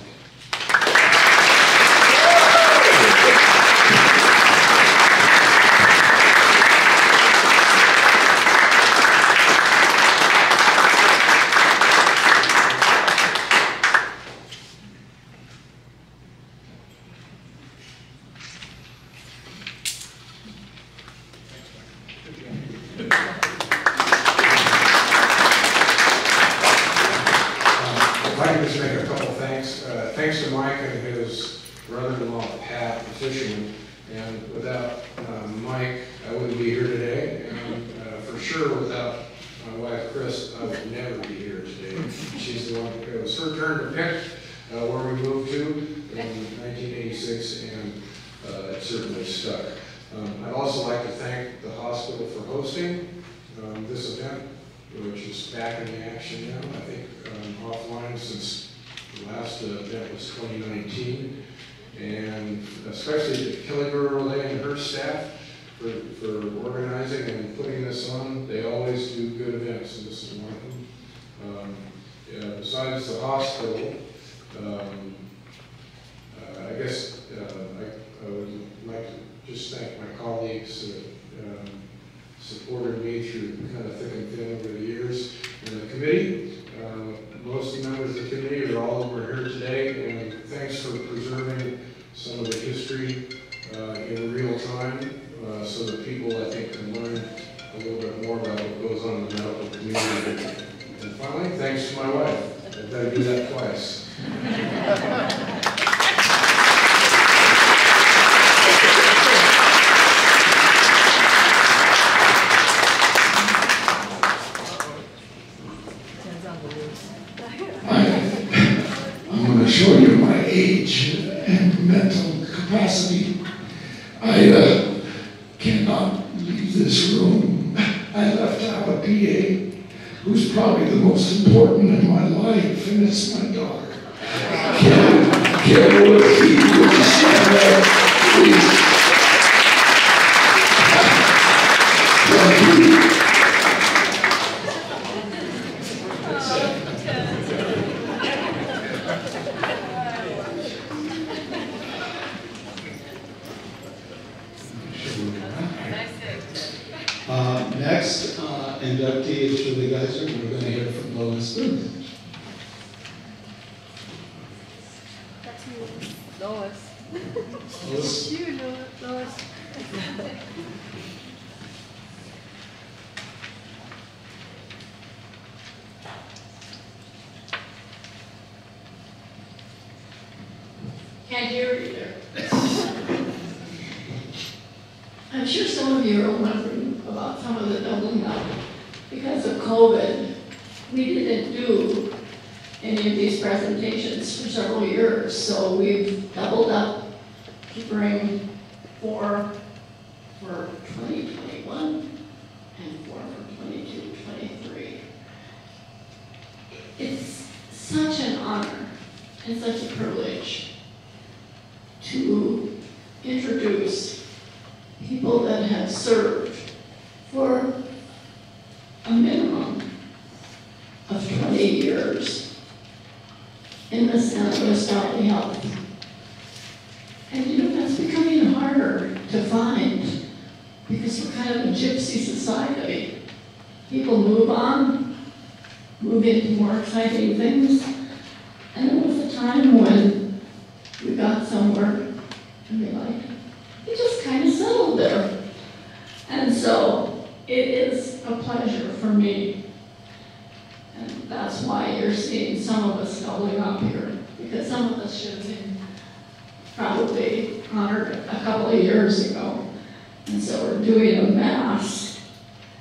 Thanks to Mike and his brother-in-law, Pat, the fisherman. And without Mike, I wouldn't be here today. And for sure, without my wife, Chris, I would never be here today. She's the one, it was her turn to pick where we moved to in 1986, and it certainly stuck. I'd also like to thank the hospital for hosting this event, which is back in action now. I think offline since the last event was 2019, and especially to Kelly Relay and her staff for organizing and putting this on. They always do good events, and this is one of them. Besides the hospital, I guess I would like to just thank my colleagues that supported me through kind of thick and thin over the years, and the committee. Most of the members of the committee are all over here today, and thanks for preserving some of the history in real time so that people, I think, can learn a little bit more about what goes on in the medical community. And finally, thanks to my wife. I've got to do that twice. I'm going to show you my age and mental capacity. I cannot leave this room. I left out a PA who's probably the most important in my life, and it's my daughter. Kim, would you stand up, please? Thank you. next inductee is Julie Geiser. We're going to hear from Lois. That's you, Lois. Lois. You, Lois. Can't hear you there. I'm sure some of you are wondering about some of the doubling up. Because of COVID, we didn't do any of these presentations for several years, so we've doubled up to bring 4 for 2021 and 4 for 22-23. It's such an honor and such a privilege to introduce people that have served for a minimum of 20 years in the San Luis Valley Health. And you know, that's becoming harder to find because we're kind of a gypsy society. People move on, move into more exciting things, and there was a time when we got somewhere and we liked it. It just kind of settled there. And so it is a pleasure for me. And that's why you're seeing some of us doubling up here, because some of us should have been probably honored a couple of years ago. And so we're doing a mass.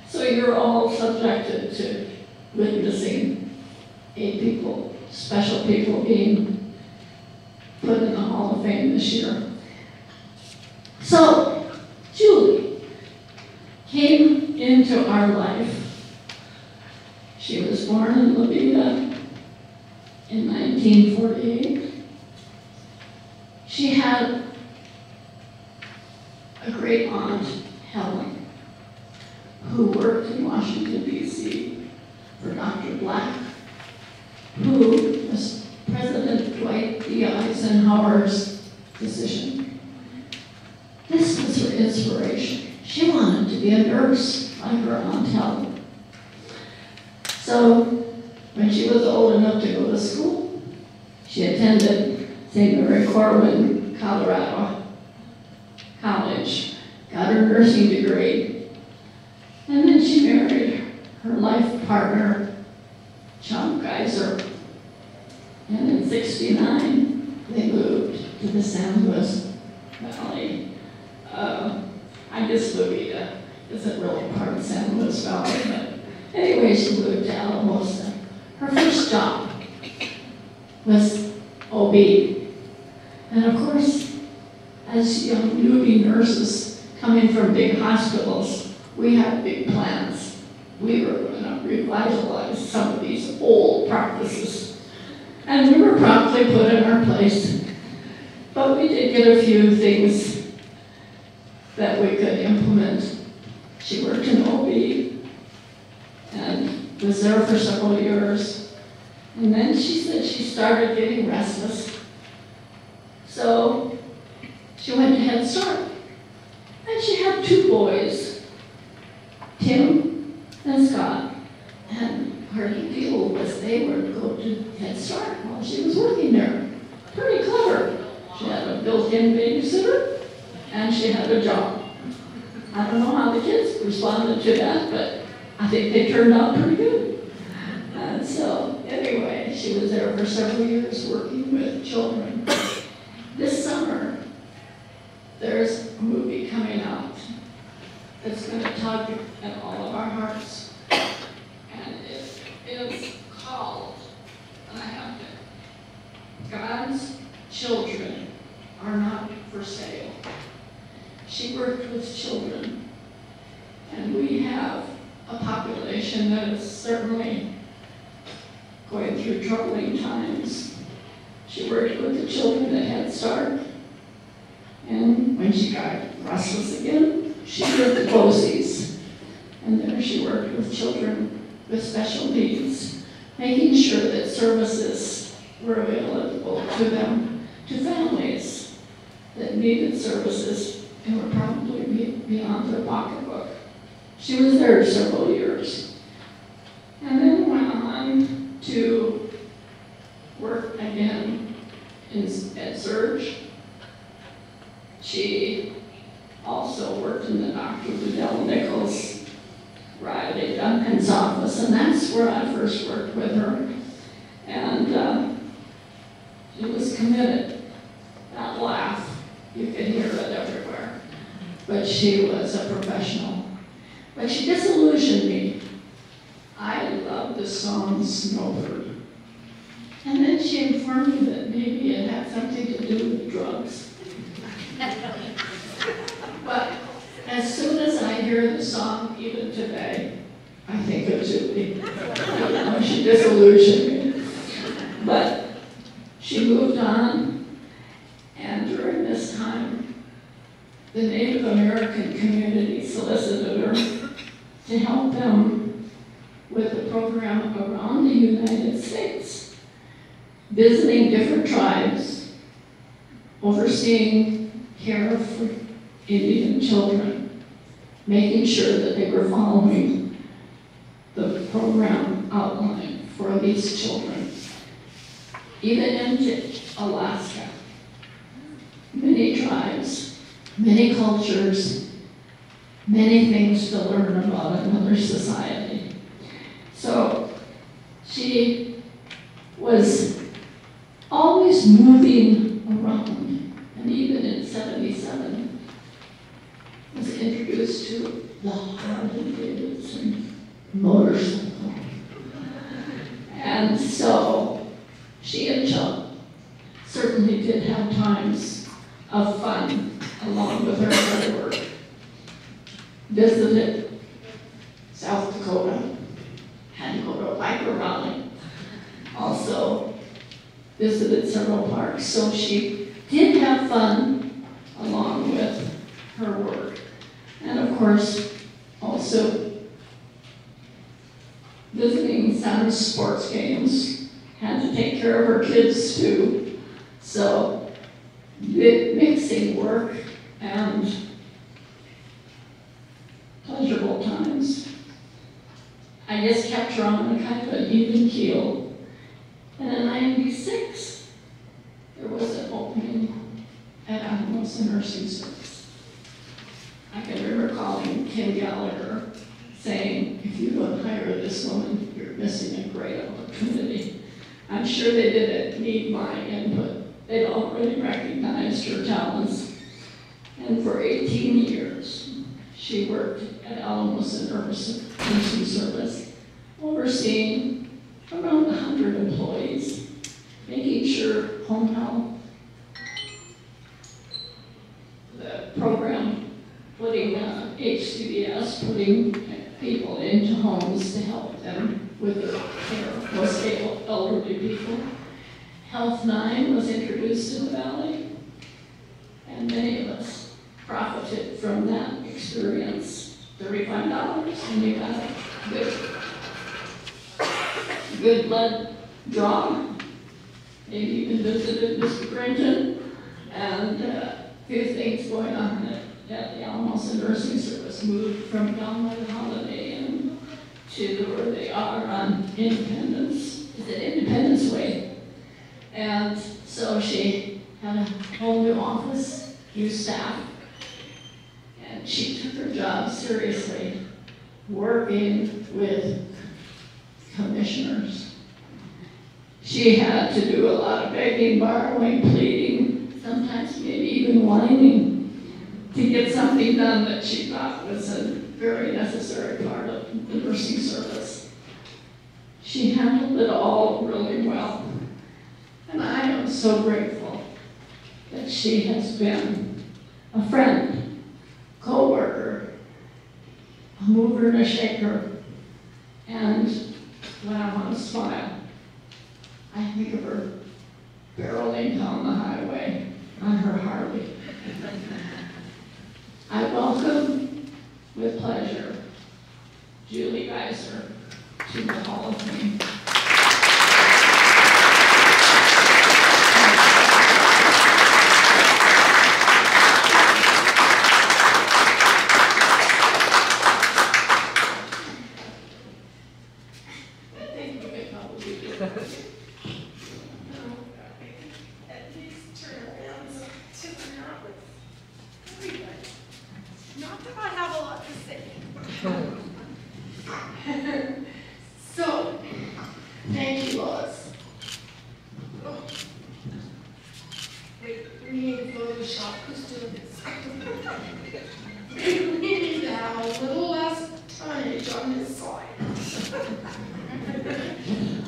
So you're all subjected to witnessing 8 people, special people being put in the Hall of Fame this year. So, Julie came into our life. She was born in La Vida in 1948. She had a great aunt, Helen, who worked in Washington, D.C. for Dr. Black, who was President Dwight D. Eisenhower's physician. This was her inspiration. She wanted to be a nurse like her aunt Helen. So when she was old enough to go to school, she attended St. Mary Corwin, Colorado College, got her nursing degree, and then she married her life partner, John Geiser. And in '69, they moved to the San Luis Valley. I guess La Vida isn't really part of San Luis Valley, but anyway, she moved to Alamosa. Her first job was OB. And of course, as young newbie nurses coming from big hospitals, we had big plans. We were going to revitalize some of these old practices. And we were promptly put in our place. But we did get a few things that we could implement. She worked in OB and was there for several years. And then she said she started getting restless. So she went to Head Start. And she had 2 boys, Tim and Scott. And her deal was they would go to Head Start while she was working there. Pretty clever. She had a built-in babysitter, and she had a job. I don't know how the kids responded to that, but I think they turned out pretty good. And so, anyway, she was there for several years working with children. This summer, there's a movie coming out that's going to tug at all of our hearts. And it is called, and I have it, God's Children Are Not for Sale. She worked with children, and we have a population that is certainly going through troubling times. She worked with the children at Head Start, and when she got restless again, she worked at BOCES, and there she worked with children with special needs, making sure that services were available to them, to families that needed services and were probably beyond their pocketbook. She was there several years. And then went on to work again at Surge. She also worked in the Dr. Liddell Nichols Riley Duncan's office, and that's where I first worked with her. And she was committed. That laugh, you could hear it everywhere. But she was a professional. But she disillusioned me. I loved the song Snowbird. And then she informed me that maybe it had something to do with drugs. But as soon as I hear the song, even today, I think of Julie. She disillusioned me. But she moved on, and during this time, the Native American community solicited her to help them with a program around the United States, visiting different tribes, overseeing care for Indian children, making sure that they were following the program outline for these children, even into Alaska. Many tribes, many cultures, many things to learn about another society. So she was always moving around, and even in '77 was introduced to the Harley-Davidson motorcycle. And so she and Chuck certainly did have times of fun along with her other work. Visited South Dakota, had to go to a biker rally. Also visited several parks, so she did have fun along with her work. And of course, also visiting some sports games, had to take care of her kids too. So mixing work and pleasurable times. I just kept her on a kind of an even keel. And in '96, there was an opening at Alamosa Nursing Service. I can remember calling Kim Gallagher saying, if you don't hire this woman, you're missing a great opportunity. I'm sure they didn't need my input. They'd already recognized her talents. And for 18 years, she worked at Alamosa Nursing Service, overseeing around 100 employees, making sure home health, the program, putting HCBS, putting people into homes to help them with their care, most elderly people. Health 9 was introduced in the Valley, and many of us profited from that experience. $35, and you got a good blood draw. Maybe even visited Mr. Brenton, and a few things going on at the Alamosa Nursing Service. Moved from down by the Holiday Inn to where they are on Independence. Is it Independence Way? And so she had a whole new office, new staff, and she took her job seriously, working with commissioners. She had to do a lot of begging, borrowing, pleading, sometimes maybe even whining to get something done that she thought was a very necessary part of the nursing service. She handled it all really well. And I am so grateful that she has been a friend, co-worker, a mover and a shaker, and when I want to smile, I think of her barreling down the highway on her Harley. I welcome with pleasure Julie Geiser to the Hall of Fame. to say. So, thank you, Lois. Oh. Wait, we need Photoshop. Who's doing this? We need to have a little less tonnage on this slide.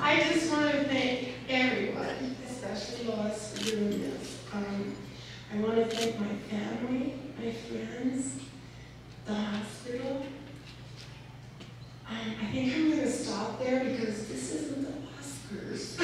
I just want to thank everyone, especially Lois, for doing this. I want to thank my family, my friends, the hospital. I think I'm going to stop there because this isn't the Oscars.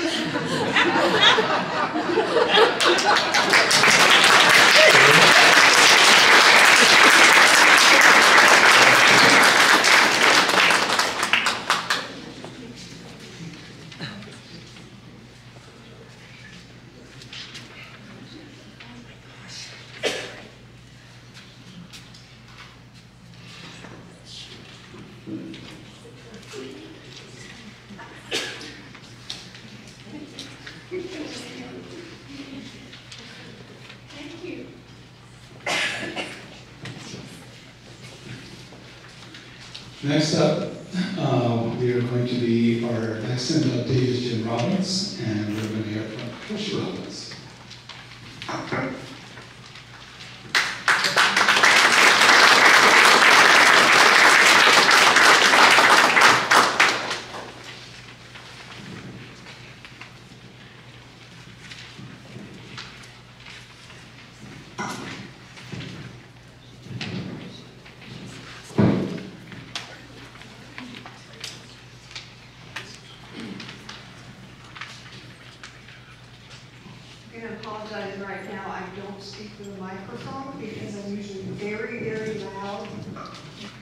Thank you. Next up, we are going to be, our next inductee is Jim Robbins, and we're going to hear from Trish Robbins. I'm going to apologize right now. I don't speak through the microphone because I'm usually very, very loud,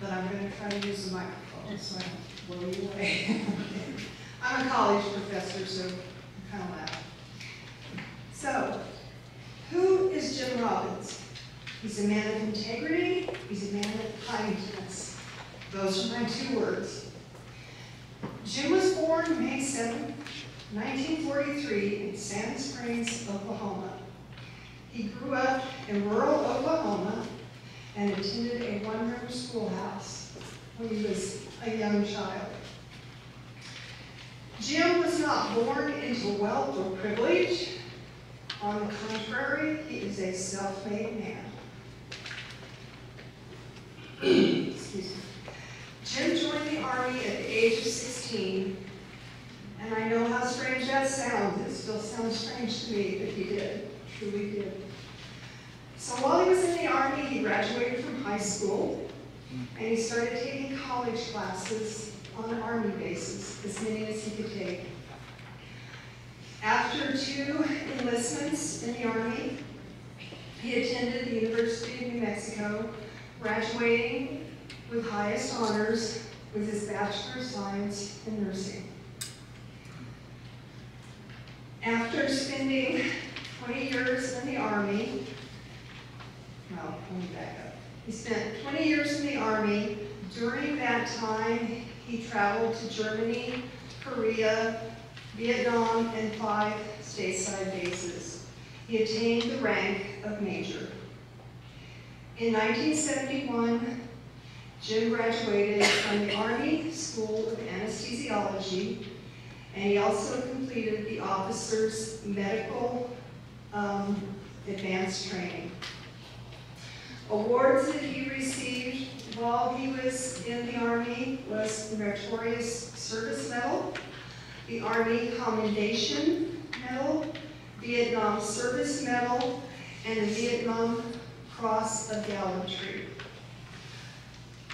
but I'm going to try to use the microphone so I don't blow you away. I'm a college professor, so I'm kind of loud. So, who is Jim Robbins? He's a man of integrity. He's a man of kindness. Those are my two words. Jim was born May 7th, 1943 in Sand Springs, Oklahoma. He grew up in rural Oklahoma and attended a one-room schoolhouse when he was a young child. Jim was not born into wealth or privilege. On the contrary, he is a self-made man. Excuse me. Jim joined the Army at the age of 16. And I know how strange that sounds. It still sounds strange to me, but he did, truly did. So while he was in the Army, he graduated from high school, and he started taking college classes on an Army basis, as many as he could take. After 2 enlistments in the Army, he attended the University of New Mexico, graduating with highest honors with his Bachelor of Science in Nursing. After spending 20 years in the Army, well, let me back up. He spent 20 years in the Army. During that time, he traveled to Germany, Korea, Vietnam, and 5 stateside bases. He attained the rank of Major. In 1971, Jim graduated from the Army School of Anesthesiology, and he also completed the officer's medical advanced training. Awards that he received while he was in the Army was the Meritorious Service Medal, the Army Commendation Medal, Vietnam Service Medal, and the Vietnam Cross of Gallantry.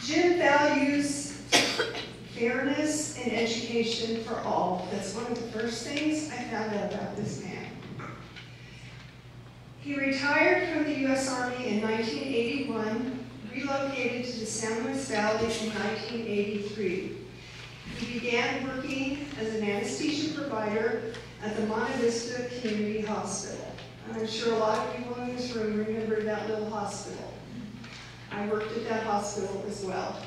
Jim values fairness and education for all. That's one of the first things I found out about this man. He retired from the U.S. Army in 1981, relocated to the San Luis Valley in 1983. He began working as an anesthesia provider at the Monte Vista Community Hospital. And I'm sure a lot of people in this room remember that little hospital. I worked at that hospital as well.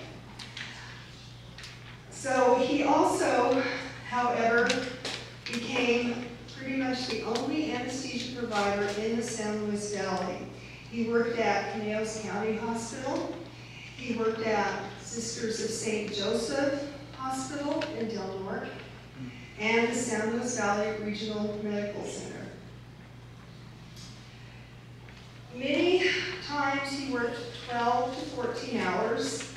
So he also, however, became pretty much the only anesthesia provider in the San Luis Valley. He worked at Pinellas County Hospital. He worked at Sisters of St. Joseph Hospital in Del Norte and the San Luis Valley Regional Medical Center. Many times he worked 12 to 14 hours,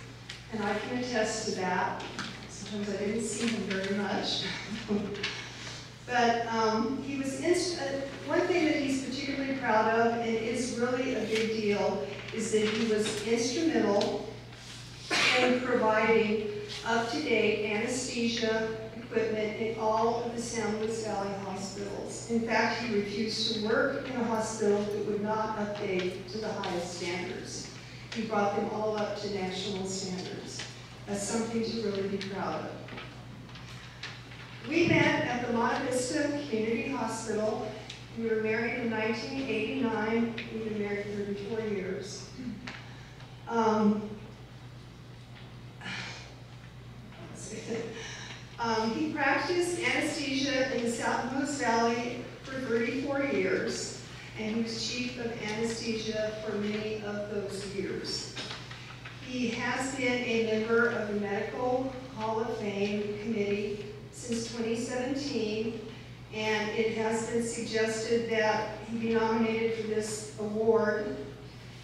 and I can attest to that. Sometimes I didn't see him very much. But he was, one thing that he's particularly proud of, and is really a big deal, is that he was instrumental in providing up-to-date anesthesia equipment in all of the San Luis Valley hospitals. In fact, he refused to work in a hospital that would not update to the highest standards. He brought them all up to national standards. That's something to really be proud of. We met at the Monte Vista Community Hospital. We were married in 1989. We've been married 34 years. He practiced anesthesia in the South Luis Valley for 34 years, and he was chief of anesthesia for many of those years. He has been a member of the Medical Hall of Fame Committee since 2017, and it has been suggested that he be nominated for this award,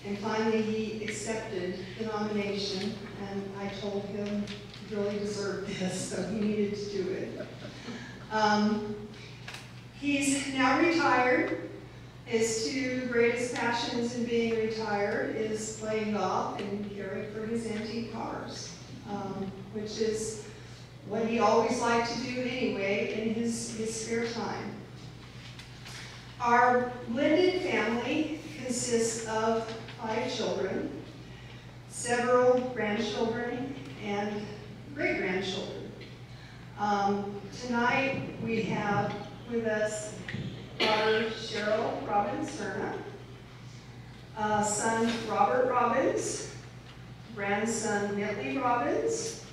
and finally he accepted the nomination, and I told him he really deserved this, so he needed to do it. He's now retired. His two greatest passions in being retired is playing golf and caring for his antique cars, which is what he always liked to do anyway in his spare time. Our blended family consists of 5 children, several grandchildren, and great-grandchildren. Tonight we have with us daughter Cheryl Robbins-Serna, son Robert Robbins, grandson Nitley Robbins,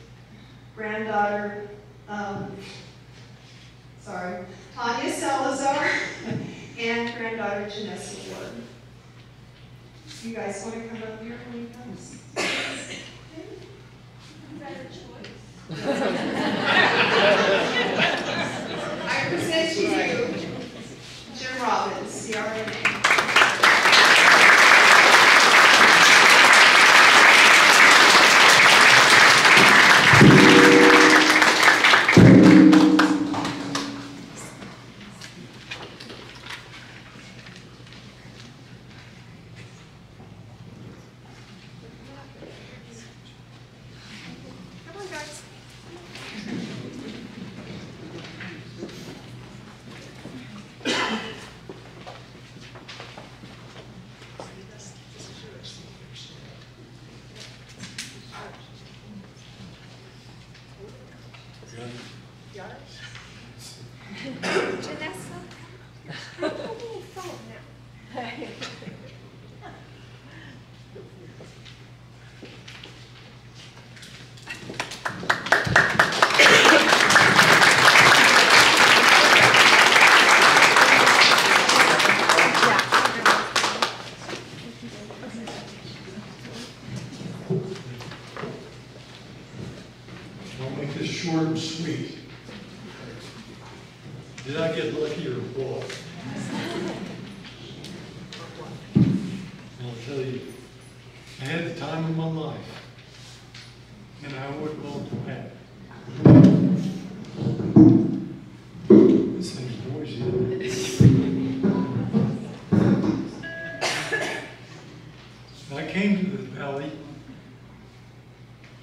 granddaughter, Tanya Salazar, and granddaughter Janessa Ward. You guys want to come up here when he comes? Better choice. I present to you Jim Robbins, CRNA. Janessa, I'm holding your phone now. I'll make this short and sweet. Did I get lucky or what? I'll tell you, I had the time of my life, and I wouldn't want to have it. This thing's noisy. I came to the valley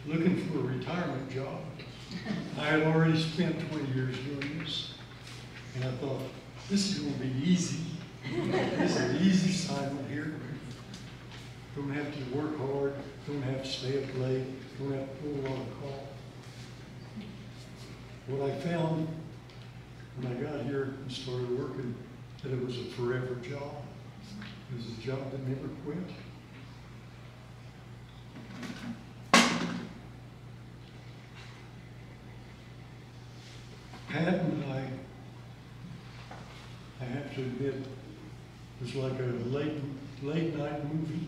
looking for a retirement job. I had already spent 20 years doing this, and I thought, this is going to be easy. This is an easy assignment here. Don't have to work hard, don't have to stay up late, don't have to pull a lot of call. What I found when I got here and started working, that it was a forever job. It was a job that never quit. Pat and I have to admit, was like a late night movie.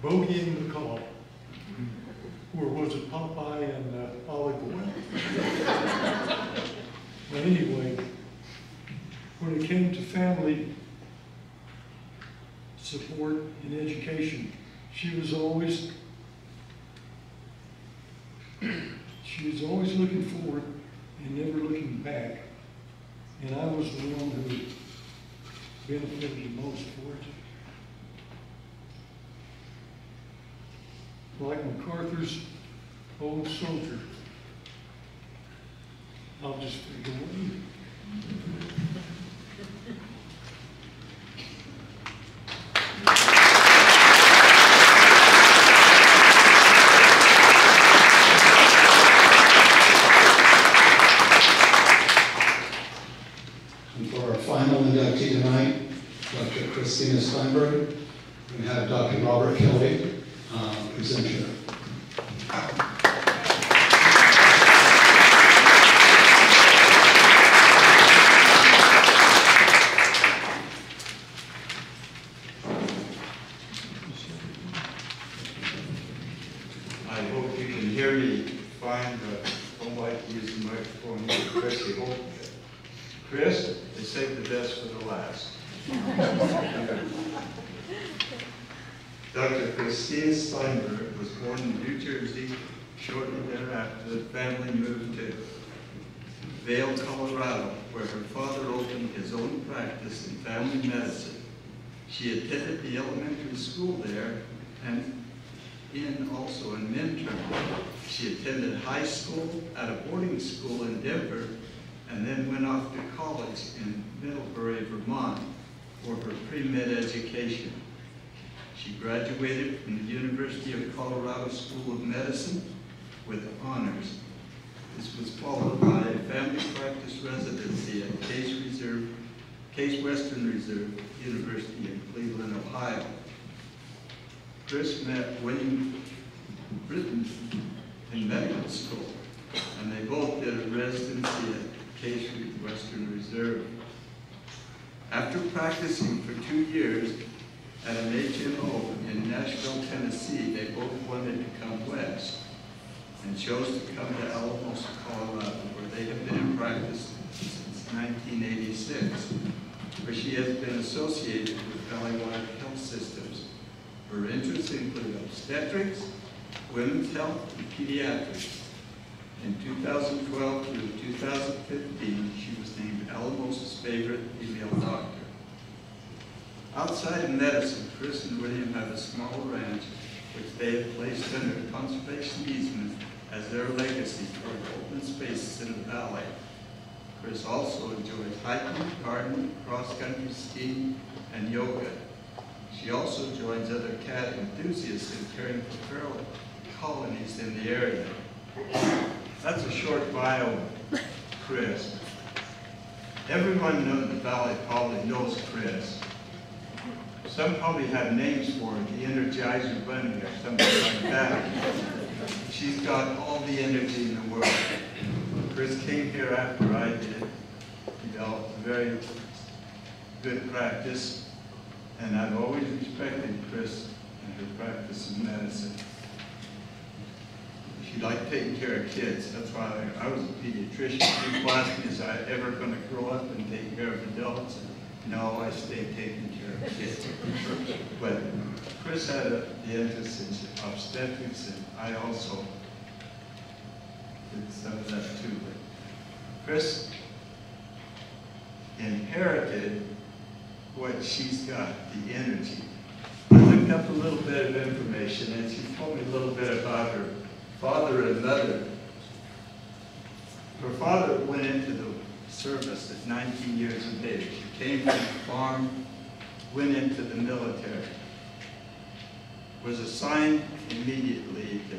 Bogey and McCall. Or was it Popeye and Olive Oil? But anyway, when it came to family support and education, she was always looking forward and never looking back. And I was the one who benefited the most for it. Like MacArthur's old soldier, I'll just fade away. And for our final inductee tonight, Dr. Christina Steinberg, we have Dr. Robert Kelly present here. I hope you can hear me fine, but I don't like using the microphone with Chris. I hope Chris, they saved the best for the last. Dr. Christine Steinberg was born in New Jersey. Shortly thereafter, the family moved to Vail, Colorado, where her father opened his own practice in family medicine. She attended the elementary school there and also in Minturn. She attended high school at a boarding school in Denver and then went off to college in Middlebury, Vermont for her pre-med education. She graduated from the University of Colorado School of Medicine with honors. This was followed by a family practice residency at Case Western Reserve University in Cleveland, Ohio. Chris met William Britton in medical school, and they both did a residency at Case Western Reserve. After practicing for 2 years at an HMO in Nashville, Tennessee, they both wanted to come west and chose to come to Alamosa, Colorado, where they have been in practice since 1986, where she has been associated with Valley-wide health systems. Her interests include obstetrics, women's health, and pediatrics. In 2012 through 2015, she was named Alamosa's favorite female doctor. Outside of medicine, Chris and William have a small ranch which they have placed under conservation easement as their legacy toward open spaces in the valley. Chris also enjoys hiking, gardening, cross-country skiing, and yoga. She also joins other cat enthusiasts in caring for feral colonies in the area. That's a short bio of Chris. Everyone in the valley probably knows Chris. Some probably have names for her, the Energizer Bunny or something like that. She's got all the energy in the world. Chris came here after I did, developed a very good practice, and I've always respected Chris and her practice of medicine. She liked taking care of kids. That's why I was a pediatrician. People ask me, is I ever going to grow up and take care of adults? No, I stayed taking care of kids. But Chris had the interest in obstetrics, and I also did some of that too. But Chris inherited what she's got, the energy. I looked up a little bit of information, and she told me a little bit about her father and mother. Her father went into the service at 19 years of age. He came from the farm, went into the military, was assigned immediately to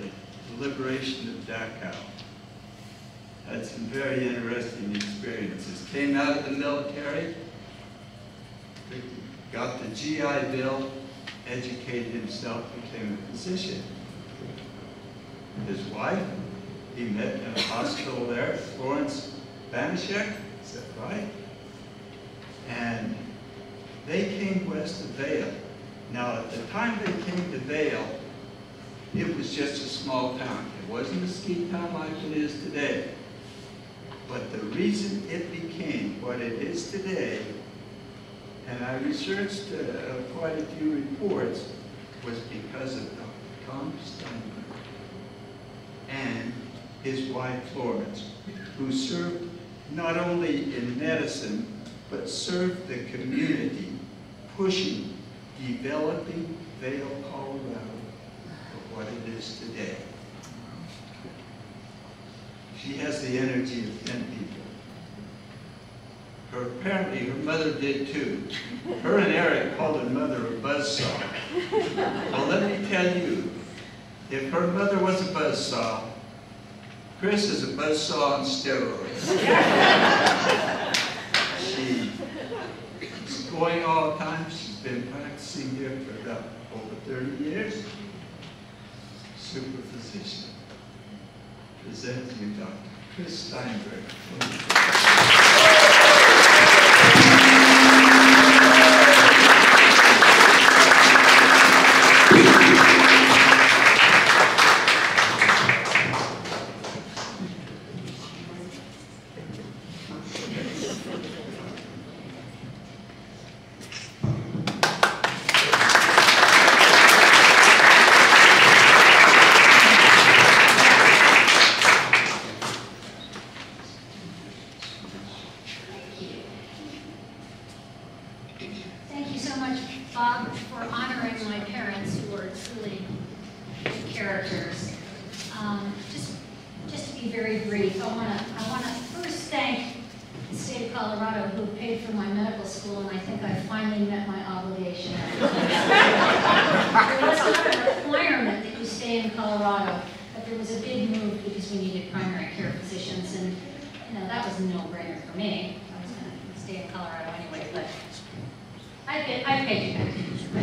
the liberation of Dachau. Had some very interesting experiences. Came out of the military, got the GI Bill, educated himself, became a physician. His wife, he met in a hospital there, Florence Banishek, is that right? And they came west of Vail Now, at the time they came to Vail, it was just a small town. It wasn't a ski town like it is today. But the reason it became what it is today, and I researched quite a few reports, was because of Dr. Tom Steinberg and his wife Florence, who served not only in medicine, but served the community, pushing, developing Vail, Colorado for what it is today. She has the energy of 10 people. Apparently her mother did too. Her and Eric called her mother a buzzsaw. Well, let me tell you, if her mother was a buzzsaw, Chris is a buzzsaw on steroids. She's going all the time. She's been practicing here for about over 30 years. Super physician. Present to you, Dr. Chris Steinberg. Thank you so much, Bob, for honoring my parents, who are truly characters. Just to be very brief, I want to first thank the state of Colorado, who paid for my medical school, and I think I finally met my obligation. There was not a requirement that you stay in Colorado, but there was a big move because we needed primary care physicians, and that was a no-brainer for me. I was going to stay in Colorado anyway, but I paid you back. I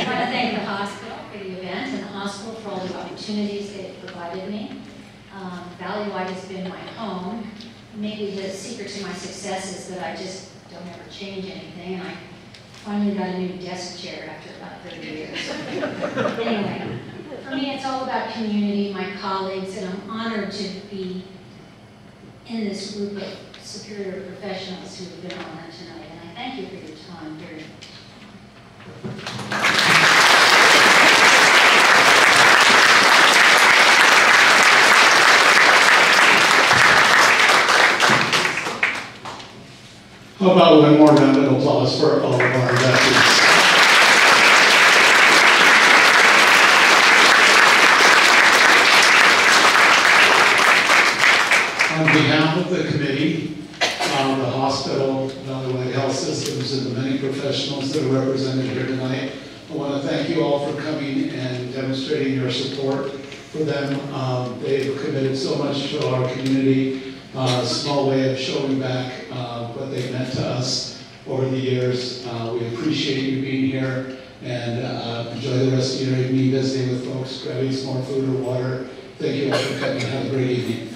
want to thank the hospital for the event and the hospital for all the opportunities they provided me. Valley-wide has been my home. Maybe the secret to my success is that I just don't ever change anything, and I finally got a new desk chair after about 30 years. Anyway, for me it's all about community, my colleagues, and I'm honored to be in this group of superior professionals who have been honored tonight. And I thank you for your time very much. How about one more round of applause for all of our veterans? On behalf of the committee, the hospital, Valley-wide Health Systems, and the many professionals that are represented here tonight, I want to thank you all for coming and demonstrating your support for them. They've committed so much to our community, a small way of showing back what they've meant to us over the years. We appreciate you being here, and enjoy the rest of your evening visiting with folks, grabbing some more food or water. Thank you all for coming. Have a great evening.